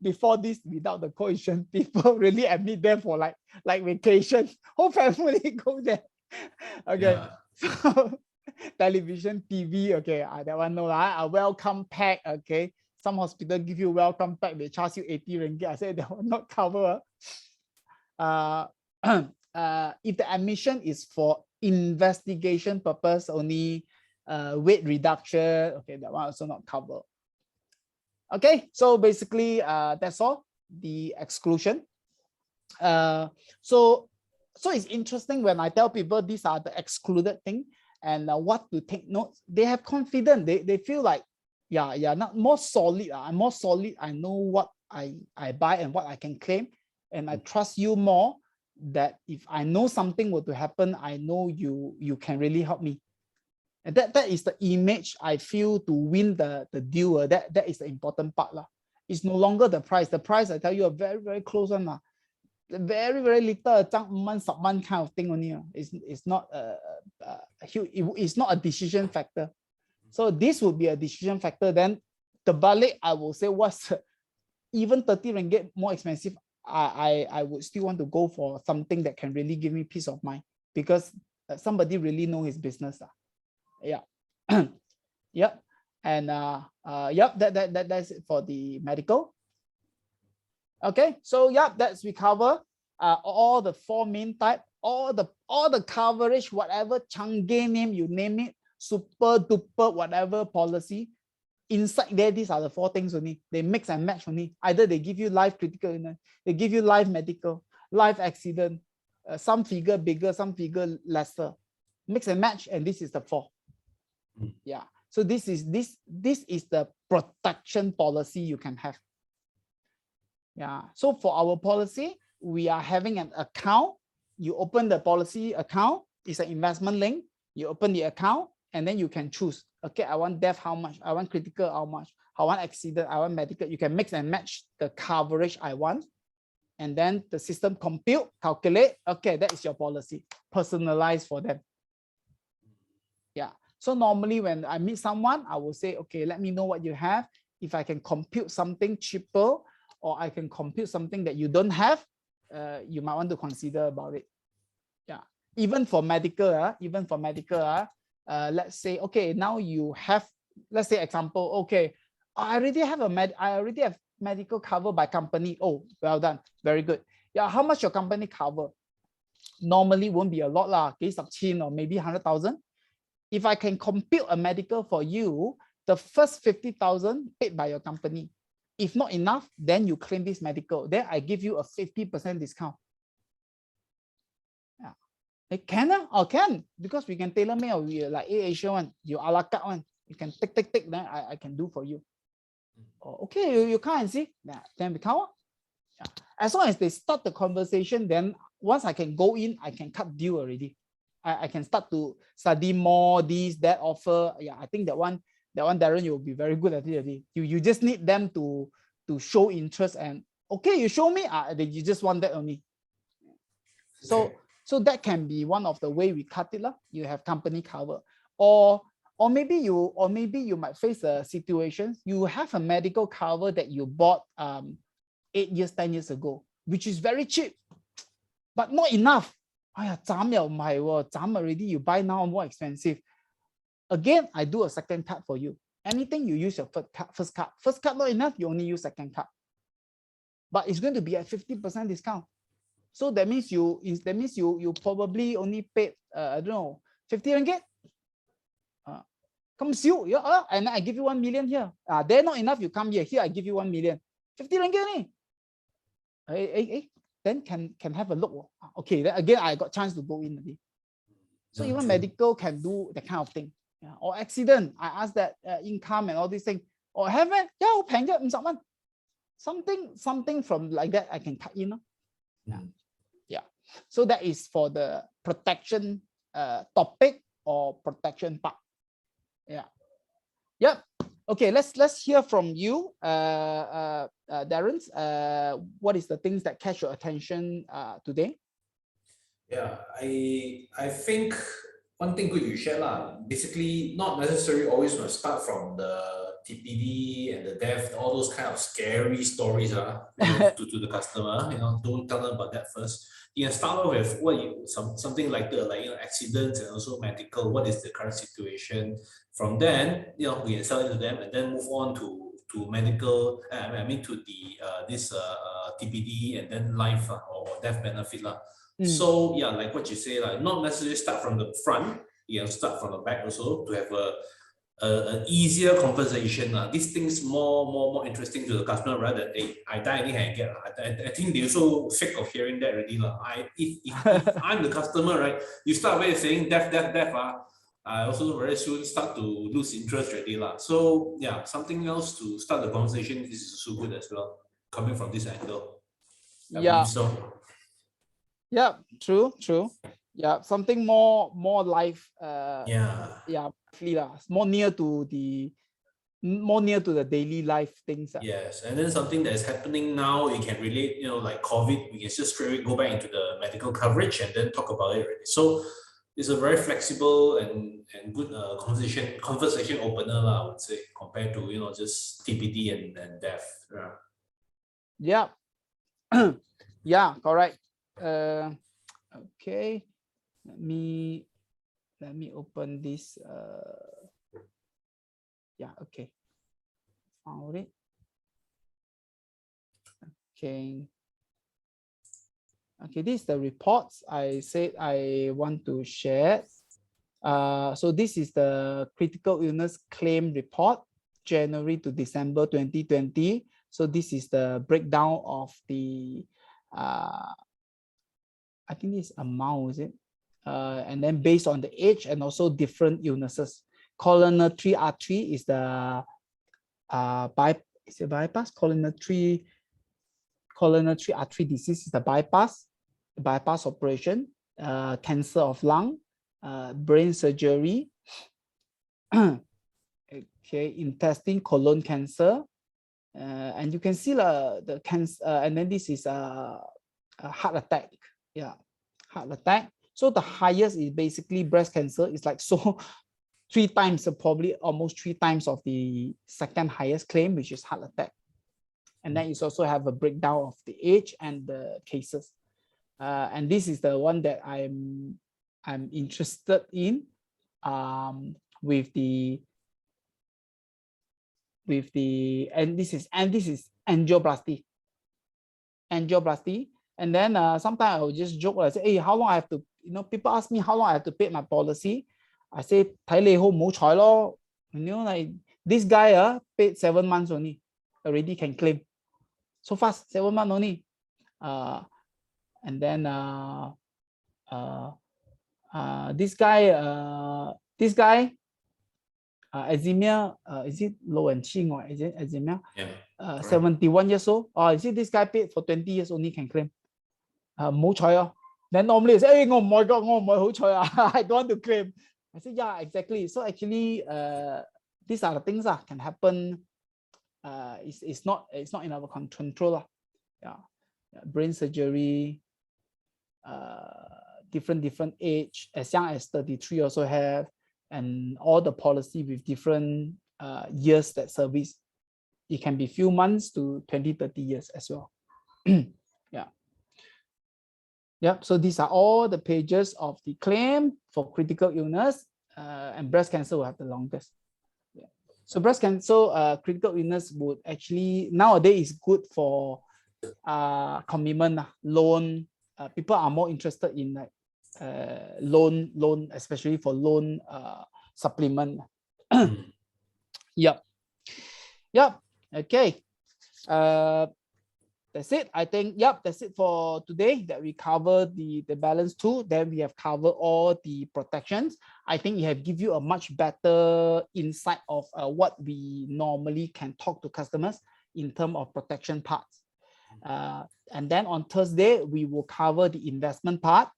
before this, without the co-insurance, people really admit there for like vacation, whole family go there. Okay, yeah. So television, TV, okay, that one no, a welcome pack, okay. Some hospital give you welcome pack, they charge you 80 ringgit. I said that will not cover. If the admission is for investigation purpose only, weight reduction, okay, that one also not covered. Okay, so basically that's all, the exclusion. So it's interesting when I tell people these are the excluded thing and what to take notes. They have confidence. They feel like, yeah, not more solid. I'm more solid. I know what I buy and what I can claim, and I trust you more. That if I know something were to happen, I know you can really help me. And that is the image I feel to win the deal. That is the important part. It's no longer the price. The price, I tell you, a very, very close one. Very, very little, 5 month kind of thing only. It's not it's not a decision factor. So this would be a decision factor. Then the balik, I will say, what's even 30 ringgit more expensive, I would still want to go for something that can really give me peace of mind because somebody really know his business. Yeah. Yep. And yep, that's it for the medical. Okay, so yeah, that's we cover all the 4 main type, all the coverage, whatever Changi name, you name it, super duper whatever policy. Inside there, these are the 4 things only. They mix and match only. Either they give you life critical illness, they give you life medical, life accident, some figure bigger, some figure lesser. Mix and match, and this is the 4. Yeah. So this is the protection policy you can have. Yeah. So for our policy, we are having an account. You open the policy account. It's an investment link. You open the account, and then you can choose. Okay, I want death, how much? I want critical, how much? I want accident, I want medical. You can mix and match the coverage I want. And then the system compute, calculate. Okay, that is your policy. Personalized for them. Yeah. So normally when I meet someone, I will say, okay, let me know what you have. If I can compute something cheaper, or I can compute something that you don't have, you might want to consider about it. Yeah. Even for medical, let's say, okay, now you have, let's say example, okay, I already have medical cover by company. Oh, well done, very good. Yeah, how much your company cover? Normally won't be a lot lah, 幾十千 or maybe 100,000. If I can compute a medical for you, the first 50,000 paid by your company. If not enough, then you claim this medical. Then I give you a 50% discount. Yeah, it can or can, because we can tailor make, or we like Asia one, you a la carte one, you can tick, then I can do for you. Oh, okay, you come and see. Yeah, then we count. Yeah. As long as they start the conversation, then once I can go in, I can cut deal already. I can start to study more, this, that offer. Yeah, I think that one, Darren, you'll be very good at it already. You just need them to show interest, and okay, you show me, you just want that only. So that can be one of the way we cut it. You have company cover. Or maybe you might face a situation, you have a medical cover that you bought 8 years, 10 years ago, which is very cheap, but not enough. Already, you buy now more expensive. Again, I do a second card for you. Anything you use your first card. First card not enough, you only use second card. But it's going to be at 50% discount. So that means you probably only paid I don't know, 50 ringgit. Come see you, and I give you 1 million here. They're not enough, you come here. Here I give you 1 million. 50 ringgit. Then can have a look. Okay, then again I got chance to go in. So even medical can do that kind of thing. Yeah. Or accident, I ask that income and all these things. Or have it, yeah, something from like that I can cut in. Yeah. So that is for the protection topic or protection part. Yeah. Yep. Okay, let's hear from you, Darren. What is the things that catch your attention today? Yeah, I think one thing good you share lah. Basically, not necessarily always must start from the TPD and the death, all those kind of scary stories to the customer. Don't tell them about that first. You can start off with something like accidents and also medical. What is the current situation? From then, we can sell it to them and then move on to medical. To the this TPD and then life or death benefit lah. So yeah, like what you say, not necessarily start from the front. You can start from the back also to have an easier conversation. These things more interesting to the customer rather than, hey, I die anything I get. I think they also sick of hearing that already. If I'm the customer, right, you start by saying death, I also very soon start to lose interest already. So yeah, something else to start the conversation is so good as well, coming from this angle. I believe so. Yeah, true. Yeah, something more life. More near to the daily life things. Yes, and then something that is happening now, you can relate. Like COVID, we can just straight away go back into the medical coverage and then talk about it already. So it's a very flexible and good conversation opener, I would say, compared to just TPD and death. Yeah. Yeah, correct. Okay, let me open this. Yeah, okay, found it. Okay, this is the reports I said I want to share. So this is the critical illness claim report, January to December 2020. So this is the breakdown of the I think this amount, is it? And then based on the age and also different illnesses. Coronary artery is the bypass? Coronary artery disease is the bypass operation. Cancer of lung, brain surgery. Okay, intestine, colon cancer. And you can see the cancer, and then this is a heart attack. Yeah, heart attack. So the highest is basically breast cancer. It's like 3 times, probably almost 3 times of the second highest claim, which is heart attack. And then it's also have a breakdown of the age and the cases. And this is the one that I'm interested in. with the and this is angioplasty. And then sometimes I will just joke, I say, hey, how long I have to, people ask me how long I have to pay my policy. I say, 睇你好唔好彩咯. Like this guy paid 7 months only, already can claim. So fast, 7 months only. And then this guy, eczema, is it low and ching or is it eczema? Yeah. 71 years old. Oh, you see this guy paid for 20 years only can claim. 唔好彩啊. Then normally you say, hey,我唔係好彩啊. I don't want to claim. I say, yeah, exactly. So actually, these are the things that can happen. It's not in our control. Yeah. Brain surgery, different age, as young as 33 also have, and all the policy with different years that service. It can be few months to 20, 30 years as well. Yeah. So these are all the pages of the claim for critical illness, and breast cancer will have the longest. Yeah. So breast cancer, critical illness would actually nowadays is good for commitment, loan. People are more interested in like loan, especially for loan supplement. Yep. Okay. That's it. I think, that's it for today, that we cover the balance too. Then we have covered all the protections. I think it have give you a much better insight of what we normally can talk to customers in terms of protection parts. And then on Thursday, we will cover the investment part.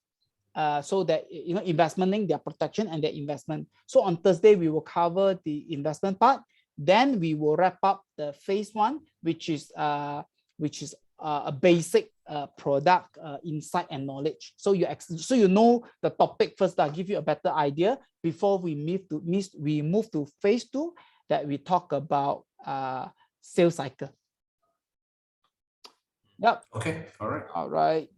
So that, investment link, their protection and their investment. So on Thursday, we will cover the investment part. Then we will wrap up the phase 1, which is a basic product insight and knowledge. So you know the topic first. That give you a better idea before we move to phase 2, that we talk about sales cycle. Yep. Okay. All right. All right.